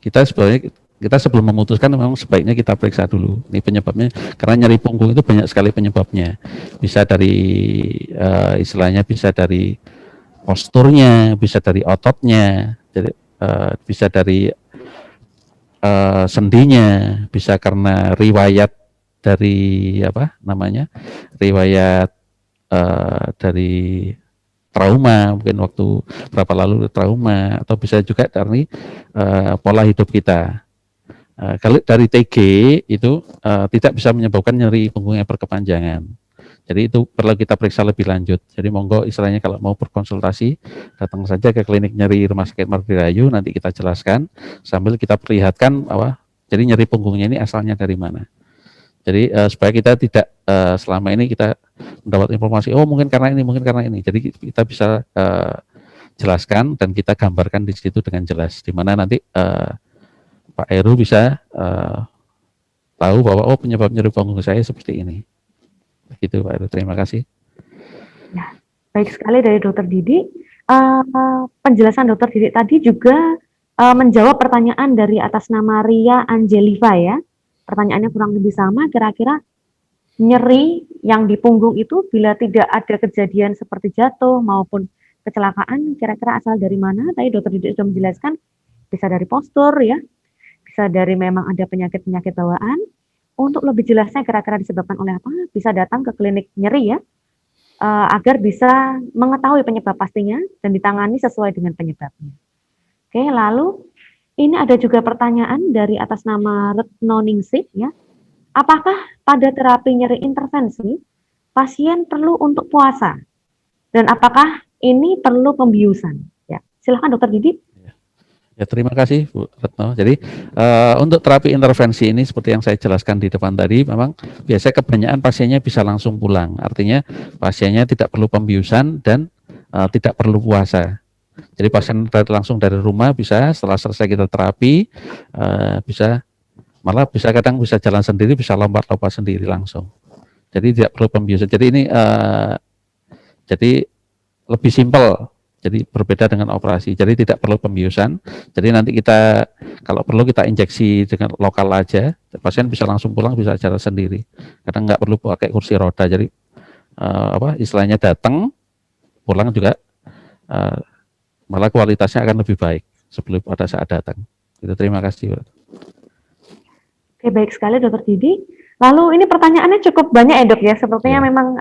kita sebelum memutuskan memang sebaiknya kita periksa dulu ini penyebabnya, karena nyeri punggung itu banyak sekali penyebabnya. Bisa dari istilahnya bisa dari posturnya, bisa dari ototnya, jadi bisa dari sendinya, bisa karena riwayat dari riwayat dari trauma, mungkin waktu berapa lalu trauma, atau bisa juga dari pola hidup kita. Kalau dari TG itu tidak bisa menyebabkan nyeri punggung yang berkepanjangan. Jadi itu perlu kita periksa lebih lanjut. Jadi monggo istilahnya kalau mau berkonsultasi, datang saja ke klinik nyeri Rumah Sakit Martirayu, nanti kita jelaskan sambil kita perlihatkan bahwa jadi nyeri punggungnya ini asalnya dari mana. Jadi supaya kita tidak selama ini kita mendapat informasi, oh mungkin karena ini. Jadi kita bisa jelaskan dan kita gambarkan di situ dengan jelas, di mana nanti Pak Heru bisa tahu bahwa oh penyebab nyeri punggung saya seperti ini. Begitu Pak Heru, terima kasih. Ya, baik sekali dari Dokter Didi. Penjelasan Dokter Didi tadi juga menjawab pertanyaan dari atas nama Ria Angeliva ya. Pertanyaannya kurang lebih sama, kira-kira nyeri yang di punggung itu bila tidak ada kejadian seperti jatuh maupun kecelakaan, kira-kira asal dari mana? Tadi Dokter Didi sudah menjelaskan, bisa dari postur ya, bisa dari memang ada penyakit-penyakit bawaan. Untuk lebih jelasnya kira-kira disebabkan oleh apa, bisa datang ke klinik nyeri ya, agar bisa mengetahui penyebab pastinya dan ditangani sesuai dengan penyebabnya. Oke, lalu ini ada juga pertanyaan dari atas nama Retno Ningsih ya. Apakah pada terapi nyeri intervensi pasien perlu untuk puasa? Dan apakah ini perlu pembiusan? Ya, silakan Dokter Didi. Ya, terima kasih Bu Retno. Jadi untuk terapi intervensi ini seperti yang saya jelaskan di depan tadi, memang biasanya kebanyakan pasiennya bisa langsung pulang. Artinya pasiennya tidak perlu pembiusan dan tidak perlu puasa. Jadi pasien langsung dari rumah bisa, setelah selesai kita terapi, bisa malah bisa kadang bisa jalan sendiri, bisa lompat-lompat sendiri langsung. Jadi tidak perlu pembiusan. Jadi ini jadi lebih simpel. Jadi berbeda dengan operasi. Jadi tidak perlu pembiusan. Jadi nanti kita kalau perlu kita injeksi dengan lokal aja. Pasien bisa langsung pulang, bisa jalan sendiri. Kadang nggak perlu pakai kursi roda. Jadi istilahnya datang, pulang juga malah kualitasnya akan lebih baik sebelum pada saat datang. Itu terima kasih. Oke, baik sekali Dokter Didi. Lalu ini pertanyaannya cukup banyak ya Dok ya. Sepertinya memang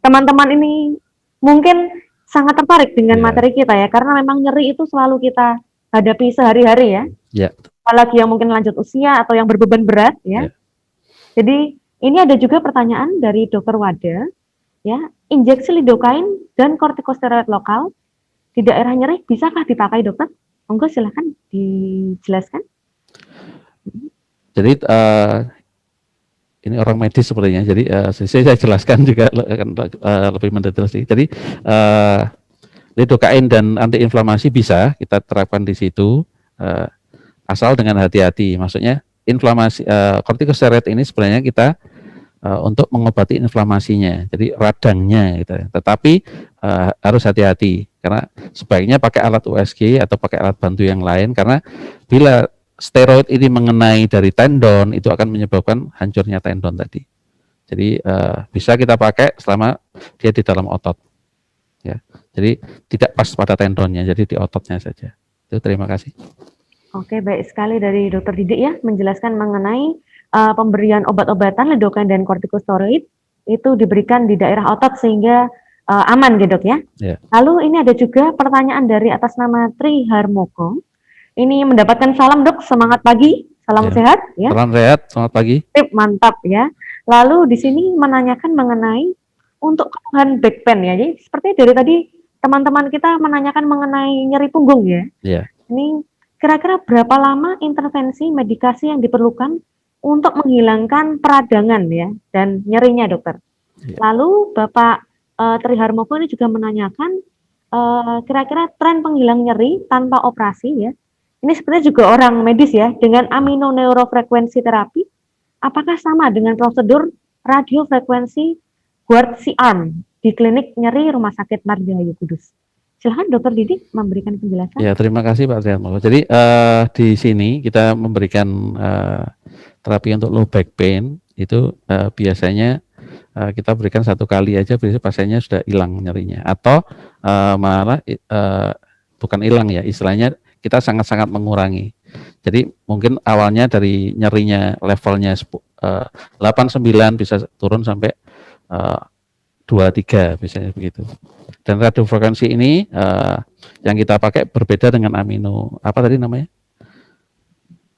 teman-teman ini mungkin sangat tertarik dengan materi kita ya, karena memang nyeri itu selalu kita hadapi sehari-hari ya. Apalagi yang mungkin lanjut usia atau yang berbeban berat ya. Jadi ini ada juga pertanyaan dari Dokter Wada ya, injeksi lidokain dan kortikosteroid lokal di daerah nyeri bisakah dipakai dokter? Monggo silahkan dijelaskan. Jadi ini orang medis sepertinya, jadi saya jelaskan juga lebih mendetail sih. Jadi lidokain dan antiinflamasi bisa kita terapkan di situ, asal dengan hati-hati. Maksudnya inflamasi kortikosteroid ini sebenarnya kita untuk mengobati inflamasinya, jadi radangnya gitu. Tetapi harus hati-hati karena sebaiknya pakai alat USG atau pakai alat bantu yang lain, karena bila steroid ini mengenai dari tendon itu akan menyebabkan hancurnya tendon tadi. Jadi bisa kita pakai selama dia di dalam otot. Ya. Jadi tidak pas pada tendonnya, jadi di ototnya saja. Itu terima kasih. Oke, baik sekali dari Dokter Didik ya menjelaskan mengenai pemberian obat-obatan lidokain dan kortikosteroid itu diberikan di daerah otot sehingga aman gitu Dok ya. Lalu ini ada juga pertanyaan dari atas nama Tri Harmoko. Ini mendapatkan salam Dok, semangat pagi, salam sehat ya. Salam sehat, selamat pagi. Mantap ya. Lalu di sini menanyakan mengenai untuk keluhan back pain ya. Jadi seperti dari tadi teman-teman kita menanyakan mengenai nyeri punggung ya. Ini kira-kira berapa lama intervensi medikasi yang diperlukan untuk menghilangkan peradangan ya dan nyerinya dokter. Lalu Bapak Tri Harmoko ini juga menanyakan kira-kira tren penghilang nyeri tanpa operasi ya. Ini sebenarnya juga orang medis ya, dengan aminoneurofrekuensi terapi, apakah sama dengan prosedur radiofrekuensi guard C-arm di klinik nyeri Rumah Sakit Margahayu Kudus? Silahkan Dokter Didik memberikan penjelasan. Ya, terima kasih Pak Triatmo. Jadi di sini kita memberikan terapi untuk low back pain, itu biasanya kita berikan satu kali aja, biasanya pasiennya sudah hilang nyerinya. Atau malah bukan hilang ya, istilahnya kita sangat-sangat mengurangi. Jadi mungkin awalnya dari nyerinya levelnya 8-9 bisa turun sampai 2-3 biasanya begitu. Dan radiofrekuensi ini yang kita pakai berbeda dengan apa tadi namanya?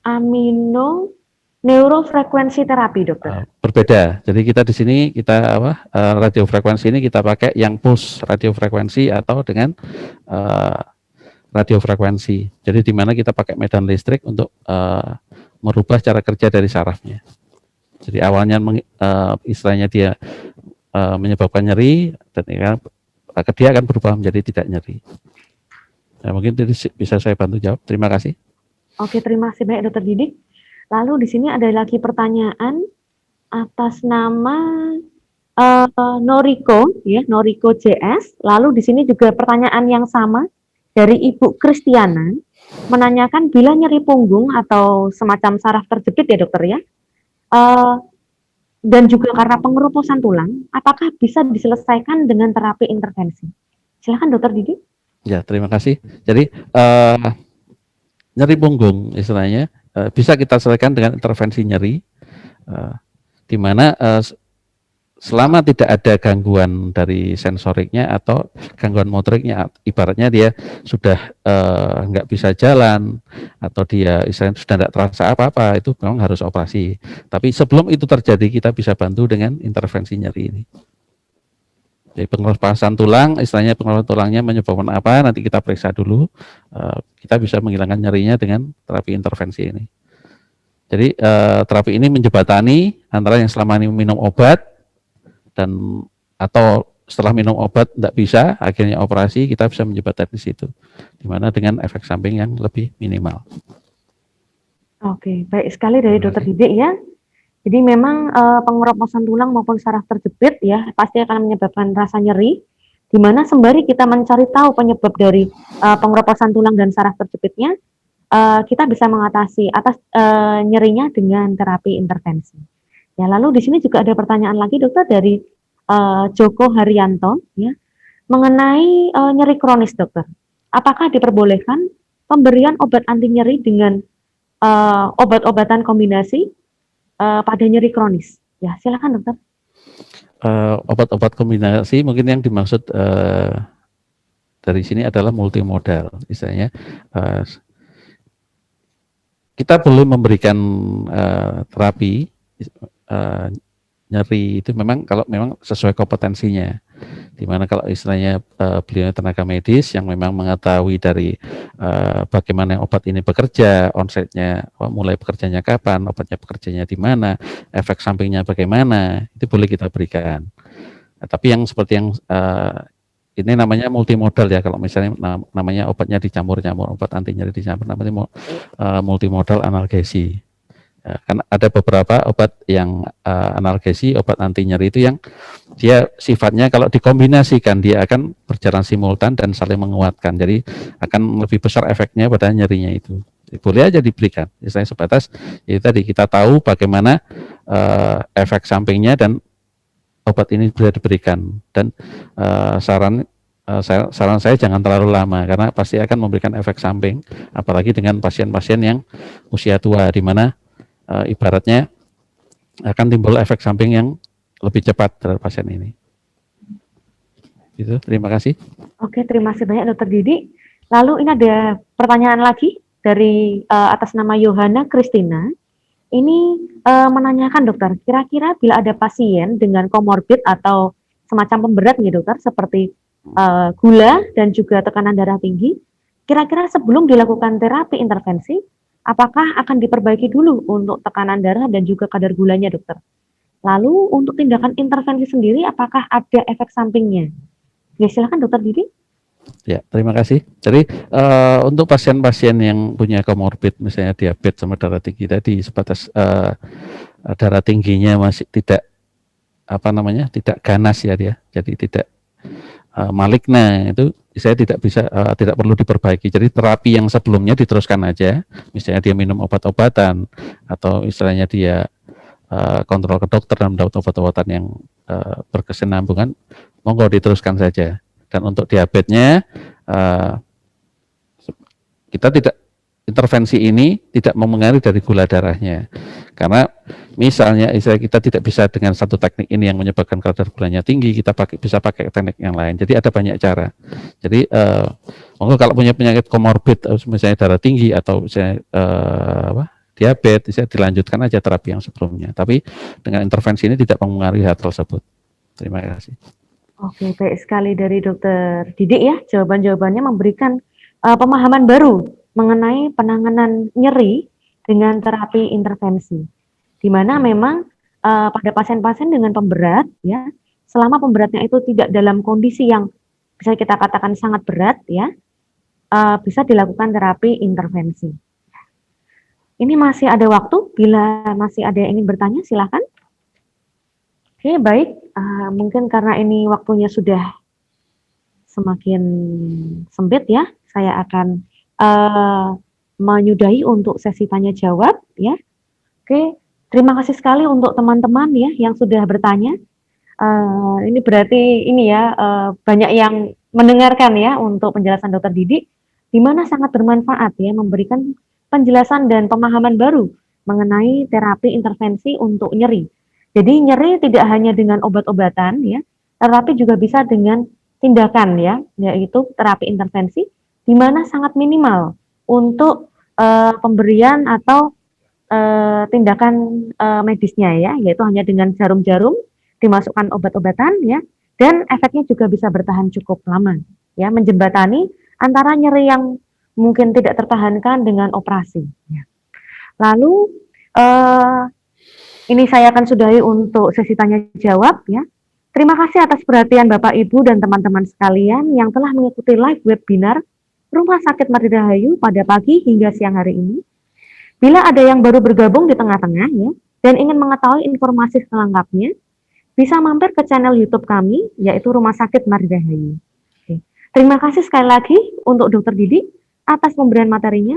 Aminoneurofrekuensi terapi dokter. Berbeda. Jadi kita di sini kita radiofrekuensi ini kita pakai yang pulse radiofrekuensi atau dengan radiofrekuensi. Jadi di mana kita pakai medan listrik untuk merubah cara kerja dari sarafnya. Jadi awalnya istilahnya dia menyebabkan nyeri, dan dia akan berubah menjadi tidak nyeri. Nah, mungkin bisa saya bantu jawab. Terima kasih. Oke, terima kasih banyak Dokter Didik. Lalu di sini ada lagi pertanyaan atas nama Noriko, ya, Noriko JS. Lalu di sini juga pertanyaan yang sama dari Ibu Kristiana, menanyakan bila nyeri punggung atau semacam saraf terjepit ya dokter ya, dan juga karena pengerupusan tulang, apakah bisa diselesaikan dengan terapi intervensi? Silahkan dokter Didi. Ya, terima kasih. Jadi nyeri punggung istilahnya bisa kita selesaikan dengan intervensi nyeri, di mana selama tidak ada gangguan dari sensoriknya atau gangguan motoriknya, ibaratnya dia sudah nggak bisa jalan atau dia istilahnya sudah tidak terasa apa-apa, itu memang harus operasi. Tapi sebelum itu terjadi kita bisa bantu dengan intervensi nyeri ini. Jadi pengelupasan tulang, istilahnya pengelupasan tulangnya menyebabkan apa, nanti kita periksa dulu, kita bisa menghilangkan nyerinya dengan terapi intervensi ini. Jadi terapi ini menjembatani antara yang selama ini minum obat dan atau setelah minum obat tidak bisa, akhirnya operasi, kita bisa menyebut teknis itu, dimana dengan efek samping yang lebih minimal. Oke, baik sekali dari Terima Dokter kasih. Didik ya. Jadi memang pengeroposan tulang maupun saraf terjepit ya pasti akan menyebabkan rasa nyeri. Di mana sembari kita mencari tahu penyebab dari pengeroposan tulang dan saraf terjepitnya, kita bisa mengatasi nyerinya dengan terapi intervensi. Ya, lalu di sini juga ada pertanyaan lagi dokter dari Joko Haryanto ya mengenai nyeri kronis dokter. Apakah diperbolehkan pemberian obat anti nyeri dengan obat-obatan kombinasi pada nyeri kronis? Ya, silakan dokter. Obat-obat kombinasi mungkin yang dimaksud dari sini adalah multimodal, misalnya kita boleh memberikan terapi nyeri itu memang kalau memang sesuai kompetensinya, dimana kalau istilahnya beliau tenaga medis yang memang mengetahui dari bagaimana obat ini bekerja, onsetnya, mulai bekerjanya kapan, obatnya bekerjanya di mana, efek sampingnya bagaimana, itu boleh kita berikan. Nah, tapi yang seperti yang ini namanya multimodal ya, kalau misalnya namanya obatnya dicampur-campur, obat anti nyeri dicampur, namanya multimodal analgesi. Kan ada beberapa obat yang analgesi, obat anti nyeri itu yang dia sifatnya kalau dikombinasikan dia akan berjalan simultan dan saling menguatkan. Jadi akan lebih besar efeknya pada nyerinya itu. Boleh aja diberikan. Misalnya sebatas itu tadi kita tahu bagaimana efek sampingnya dan obat ini bisa diberikan. Dan saran saya jangan terlalu lama karena pasti akan memberikan efek samping, apalagi dengan pasien-pasien yang usia tua di mana ibaratnya akan timbul efek samping yang lebih cepat terhadap pasien ini. Itu, terima kasih. Oke, terima kasih banyak Dokter Didi. Lalu ini ada pertanyaan lagi dari atas nama Yohana Kristina. Ini menanyakan dokter, kira-kira bila ada pasien dengan komorbid atau semacam pemberat nih dokter, seperti gula dan juga tekanan darah tinggi, kira-kira sebelum dilakukan terapi intervensi, apakah akan diperbaiki dulu untuk tekanan darah dan juga kadar gulanya, dokter? Lalu untuk tindakan intervensi sendiri, apakah ada efek sampingnya? Ya, silakan dokter Didi. Ya, terima kasih. Jadi untuk pasien-pasien yang punya komorbid, misalnya diabetes sama darah tinggi tadi, sebatas darah tingginya masih tidak tidak ganas ya dia, jadi tidak maligna, itu saya tidak perlu diperbaiki. Jadi terapi yang sebelumnya diteruskan aja, misalnya dia minum obat-obatan atau istilahnya dia kontrol ke dokter dan mendapat obat-obatan yang berkesinambungan, monggo diteruskan saja. Dan untuk diabetesnya kita tidak, intervensi ini tidak memengaruhi dari gula darahnya, karena misalnya kita tidak bisa dengan satu teknik ini yang menyebabkan kadar gulanya tinggi, kita bisa pakai teknik yang lain. Jadi ada banyak cara. Jadi monggo kalau punya penyakit komorbid, misalnya darah tinggi atau misalnya diabetes, bisa dilanjutkan aja terapi yang sebelumnya. Tapi dengan intervensi ini tidak mempengaruhi hal tersebut. Terima kasih. Oke, baik sekali dari Dokter Didik ya. Jawaban-jawabannya memberikan pemahaman baru mengenai penanganan nyeri dengan terapi intervensi. Di mana memang pada pasien-pasien dengan pemberat ya, selama pemberatnya itu tidak dalam kondisi yang bisa kita katakan sangat berat ya, bisa dilakukan terapi intervensi. Ini masih ada waktu, bila masih ada yang ingin bertanya silahkan. Oke, baik. Mungkin karena ini waktunya sudah semakin sempit ya, saya akan menyudahi untuk sesi tanya jawab ya. Oke, terima kasih sekali untuk teman-teman ya yang sudah bertanya. Ini berarti ini ya banyak yang mendengarkan ya untuk penjelasan Dokter Didi, di mana sangat bermanfaat ya memberikan penjelasan dan pemahaman baru mengenai terapi intervensi untuk nyeri. Jadi nyeri tidak hanya dengan obat-obatan ya, tetapi juga bisa dengan tindakan ya, yaitu terapi intervensi, di mana sangat minimal untuk pemberian atau tindakan medisnya ya, yaitu hanya dengan jarum-jarum dimasukkan obat-obatan ya, dan efeknya juga bisa bertahan cukup lama ya, menjembatani antara nyeri yang mungkin tidak tertahankan dengan operasi ya. Lalu ini saya akan sudahi untuk sesi tanya jawab ya. Terima kasih atas perhatian Bapak, Ibu, dan teman-teman sekalian yang telah mengikuti live webinar Rumah Sakit Martirahayu pada pagi hingga siang hari ini. Bila ada yang baru bergabung di tengah-tengah ya, dan ingin mengetahui informasi selengkapnya, bisa mampir ke channel YouTube kami, yaitu Rumah Sakit Martirahayu. Terima kasih sekali lagi untuk Dr. Didi atas pemberian materinya.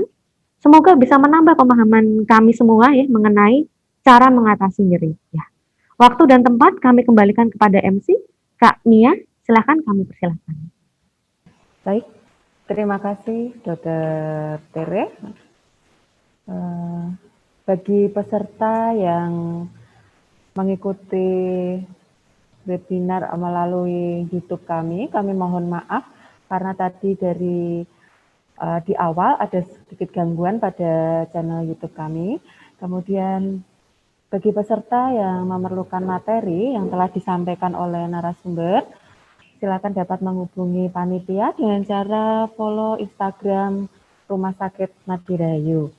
Semoga bisa menambah pemahaman kami semua ya mengenai cara mengatasi nyeri. Ya. Waktu dan tempat kami kembalikan kepada MC, Kak Mia, silakan kami persilahkan. Baik, terima kasih Dr. Tere. Bagi peserta yang mengikuti webinar melalui YouTube kami mohon maaf karena tadi di awal ada sedikit gangguan pada channel YouTube kami. Kemudian bagi peserta yang memerlukan materi yang telah disampaikan oleh narasumber, silakan dapat menghubungi panitia dengan cara follow Instagram Rumah Sakit Martirahayu.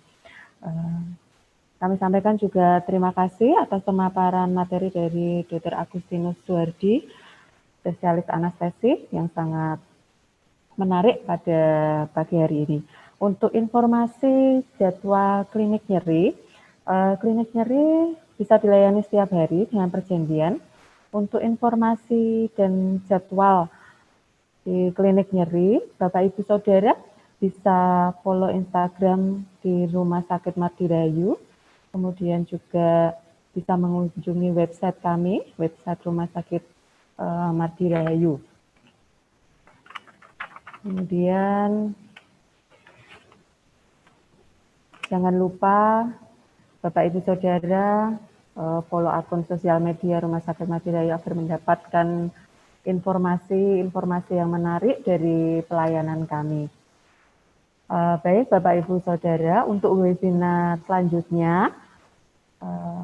Kami sampaikan juga terima kasih atas pemaparan materi dari Dr. Agustinus Suhardi, spesialis anestesi yang sangat menarik pada pagi hari ini. Untuk informasi jadwal klinik nyeri bisa dilayani setiap hari dengan perjanjian. Untuk informasi dan jadwal di klinik nyeri, Bapak Ibu Saudara bisa follow Instagram di Rumah Sakit Martirahayu. Kemudian juga bisa mengunjungi website kami, website Rumah Sakit Martirahayu. Kemudian jangan lupa Bapak Ibu Saudara follow akun sosial media Rumah Sakit Martirahayu agar mendapatkan informasi yang menarik dari pelayanan kami. Baik Bapak Ibu Saudara, untuk webinar selanjutnya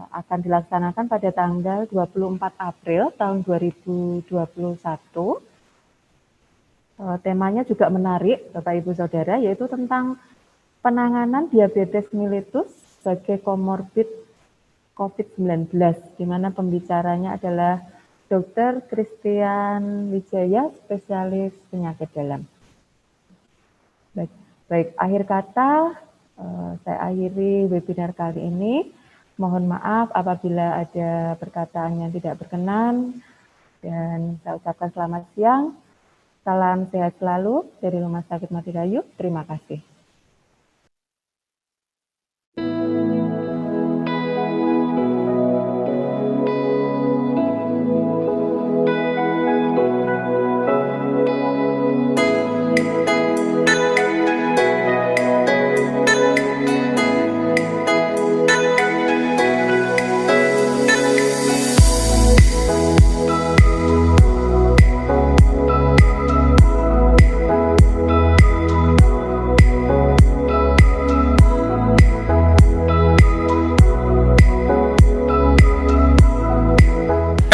akan dilaksanakan pada tanggal 24 April tahun 2021. Temanya juga menarik Bapak Ibu Saudara, yaitu tentang penanganan diabetes mellitus sebagai komorbid COVID-19, di mana pembicaranya adalah Dr. Christian Wijaya, spesialis penyakit dalam. Baik, akhir kata saya akhiri webinar kali ini. Mohon maaf apabila ada perkataan yang tidak berkenan, dan saya ucapkan selamat siang. Salam sehat selalu dari Rumah Sakit Martirahayu. Terima kasih.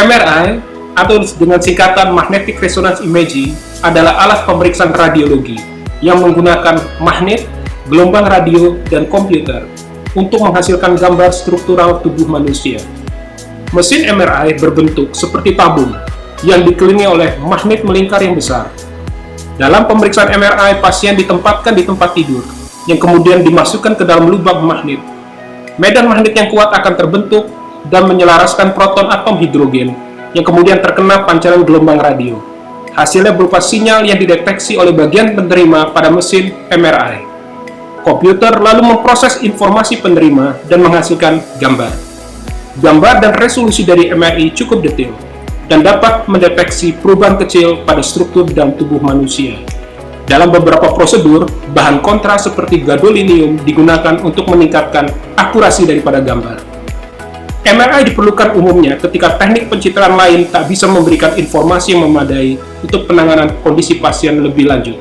MRI atau dengan singkatan Magnetic Resonance Imaging adalah alat pemeriksaan radiologi yang menggunakan magnet, gelombang radio, dan komputer untuk menghasilkan gambar struktural tubuh manusia. Mesin MRI berbentuk seperti tabung yang dikelilingi oleh magnet melingkar yang besar. Dalam pemeriksaan MRI, pasien ditempatkan di tempat tidur yang kemudian dimasukkan ke dalam lubang magnet. Medan magnet yang kuat akan terbentuk dan menyelaraskan proton atom hidrogen yang kemudian terkena pancaran gelombang radio. Hasilnya berupa sinyal yang dideteksi oleh bagian penerima pada mesin MRI. Komputer lalu memproses informasi penerima dan menghasilkan gambar. Gambar dan resolusi dari MRI cukup detail dan dapat mendeteksi perubahan kecil pada struktur dalam tubuh manusia. Dalam beberapa prosedur, bahan kontras seperti gadolinium digunakan untuk meningkatkan akurasi daripada gambar. MRI diperlukan umumnya ketika teknik pencitraan lain tak bisa memberikan informasi yang memadai untuk penanganan kondisi pasien lebih lanjut.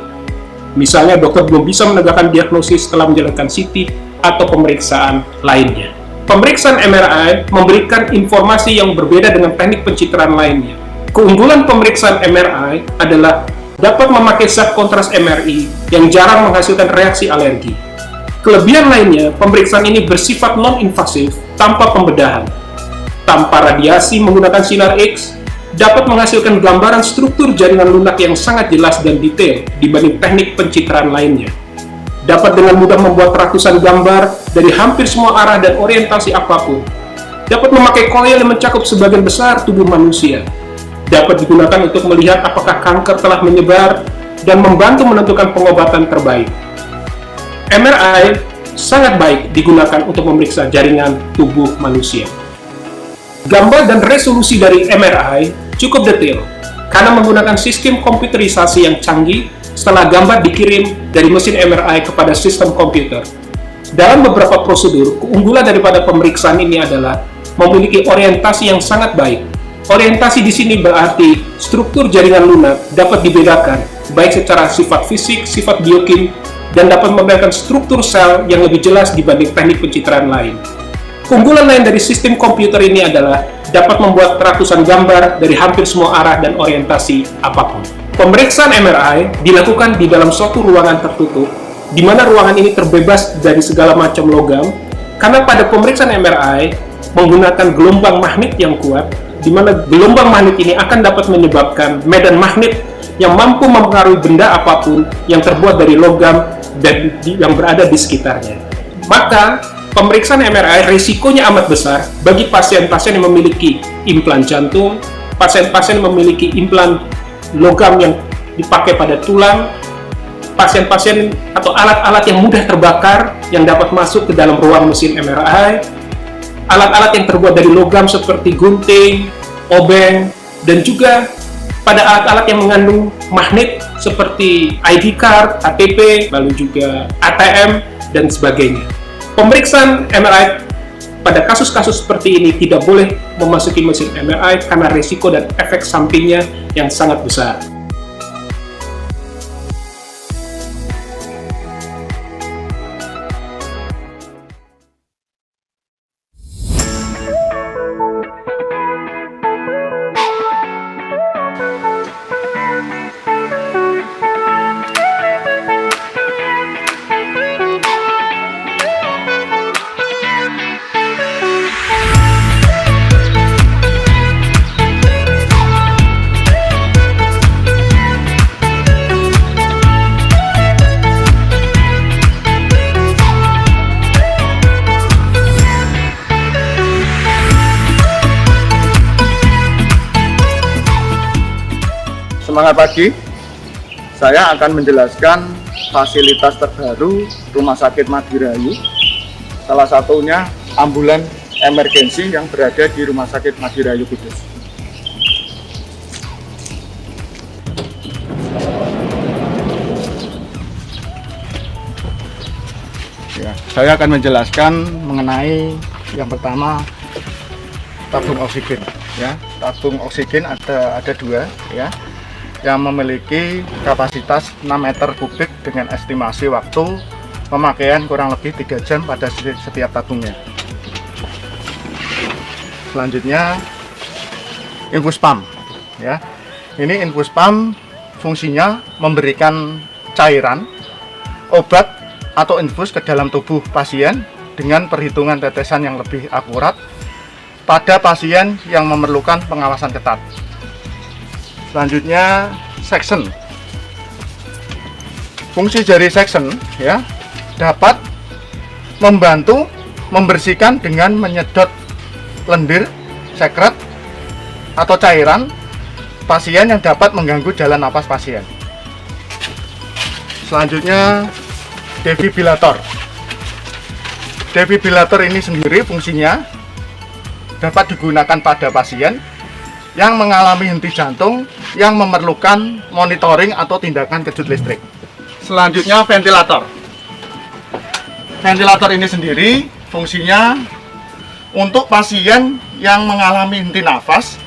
Misalnya, dokter belum bisa menegakkan diagnosis setelah menjalankan CT atau pemeriksaan lainnya. Pemeriksaan MRI memberikan informasi yang berbeda dengan teknik pencitraan lainnya. Keunggulan pemeriksaan MRI adalah dapat memakai zat kontras MRI yang jarang menghasilkan reaksi alergi. Kelebihan lainnya, pemeriksaan ini bersifat non-invasif tanpa pembedahan, tanpa radiasi menggunakan sinar X, dapat menghasilkan gambaran struktur jaringan lunak yang sangat jelas dan detail dibanding teknik pencitraan lainnya. Dapat dengan mudah membuat ratusan gambar dari hampir semua arah dan orientasi apapun. Dapat memakai koil yang mencakup sebagian besar tubuh manusia. Dapat digunakan untuk melihat apakah kanker telah menyebar dan membantu menentukan pengobatan terbaik. MRI sangat baik digunakan untuk memeriksa jaringan tubuh manusia. Gambar dan resolusi dari MRI cukup detail karena menggunakan sistem komputerisasi yang canggih setelah gambar dikirim dari mesin MRI kepada sistem komputer. Dalam beberapa prosedur, keunggulan daripada pemeriksaan ini adalah memiliki orientasi yang sangat baik. Orientasi di sini berarti struktur jaringan lunak dapat dibedakan baik secara sifat fisik, sifat biokim, dan dapat membedakan struktur sel yang lebih jelas dibanding teknik pencitraan lain. Keunggulan lain dari sistem komputer ini adalah dapat membuat ratusan gambar dari hampir semua arah dan orientasi apapun. Pemeriksaan MRI dilakukan di dalam suatu ruangan tertutup, di mana ruangan ini terbebas dari segala macam logam, karena pada pemeriksaan MRI menggunakan gelombang magnet yang kuat, di mana gelombang magnet ini akan dapat menyebabkan medan magnet yang mampu mempengaruhi benda apapun yang terbuat dari logam dan yang berada di sekitarnya. Maka, pemeriksaan MRI risikonya amat besar bagi pasien-pasien yang memiliki implan jantung, pasien-pasien yang memiliki implan logam yang dipakai pada tulang, pasien-pasien atau alat-alat yang mudah terbakar yang dapat masuk ke dalam ruang mesin MRI, alat-alat yang terbuat dari logam seperti gunting, obeng, dan juga pada alat-alat yang mengandung magnet seperti ID card, KTP, lalu juga ATM, dan sebagainya. Pemeriksaan MRI pada kasus-kasus seperti ini tidak boleh memasuki mesin MRI karena risiko dan efek sampingnya yang sangat besar. Semangat pagi, saya akan menjelaskan fasilitas terbaru Rumah Sakit Madirayu. Salah satunya ambulan emergensi yang berada di Rumah Sakit Madirayu Kudus. Ya, saya akan menjelaskan mengenai yang pertama tabung oksigen. Ya, tabung oksigen ada dua, ya, yang memiliki kapasitas 6 meter kubik dengan estimasi waktu pemakaian kurang lebih 3 jam pada setiap tabungnya. Selanjutnya infus pump, ya. Ini infus pump fungsinya memberikan cairan obat atau infus ke dalam tubuh pasien dengan perhitungan tetesan yang lebih akurat pada pasien yang memerlukan pengawasan ketat. Selanjutnya section. Fungsi jari section, ya, dapat membantu membersihkan dengan menyedot lendir, sekret atau cairan pasien yang dapat mengganggu jalan napas pasien. Selanjutnya defibrilator. Defibrilator ini sendiri fungsinya dapat digunakan pada pasien yang mengalami henti jantung yang memerlukan monitoring atau tindakan kejut listrik. Selanjutnya ventilator. Ventilator ini sendiri fungsinya untuk pasien yang mengalami henti nafas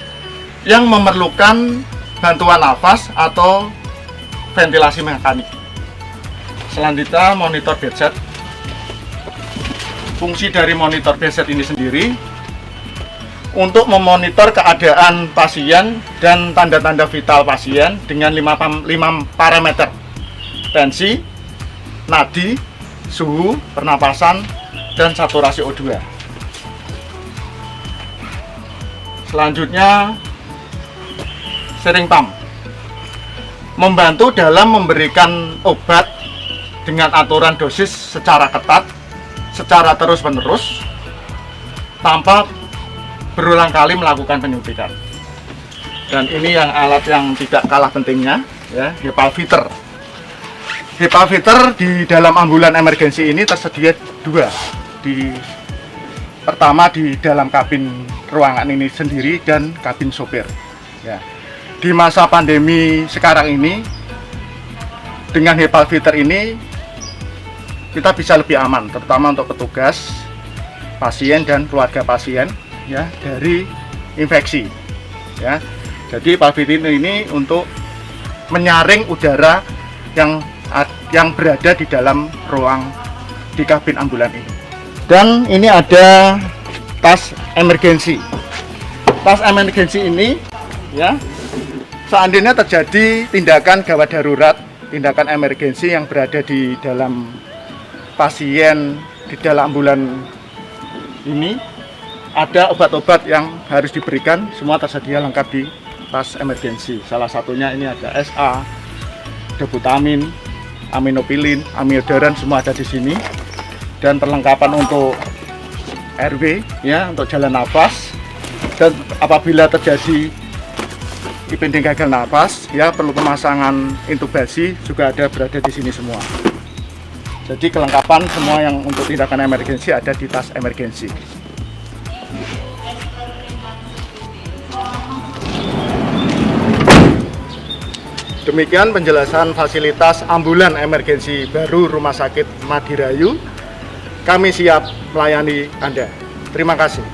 yang memerlukan bantuan nafas atau ventilasi mekanik. Selanjutnya monitor bedside. Fungsi dari monitor bedside ini sendiri untuk memonitor keadaan pasien dan tanda-tanda vital pasien dengan 5 parameter: tensi, nadi, suhu, pernapasan, dan saturasi O2. Selanjutnya syring pump, membantu dalam memberikan obat dengan aturan dosis secara ketat, secara terus-menerus, tanpa berulang kali melakukan penyuntikan. Dan ini yang alat yang tidak kalah pentingnya, ya, HEPA filter. HEPA filter di dalam ambulan emergensi ini tersedia dua. Pertama di dalam kabin ruangan ini sendiri dan kabin sopir. Ya. Di masa pandemi sekarang ini, dengan HEPA filter ini kita bisa lebih aman, terutama untuk petugas, pasien dan keluarga pasien, ya, dari infeksi. Ya. Jadi HEPA filter ini untuk menyaring udara yang berada di dalam ruang di kabin ambulan ini. Dan ini ada tas emergensi. Tas emergensi ini, ya, seandainya terjadi tindakan gawat darurat, tindakan emergensi yang berada di dalam pasien di dalam ambulan ini, ada obat-obat yang harus diberikan, semua tersedia lengkap di tas emergensi. Salah satunya ini ada SA, Debutamin, aminopilin, amiodaran, semua ada di sini. Dan perlengkapan untuk RW, ya, untuk jalan nafas. Dan apabila terjadi IPD gagal nafas, ya, perlu pemasangan intubasi juga ada berada di sini semua. Jadi kelengkapan semua yang untuk tindakan emergensi ada di tas emergensi. Demikian penjelasan fasilitas ambulan emergensi baru Rumah Sakit Madirayu. Kami siap melayani Anda. Terima kasih.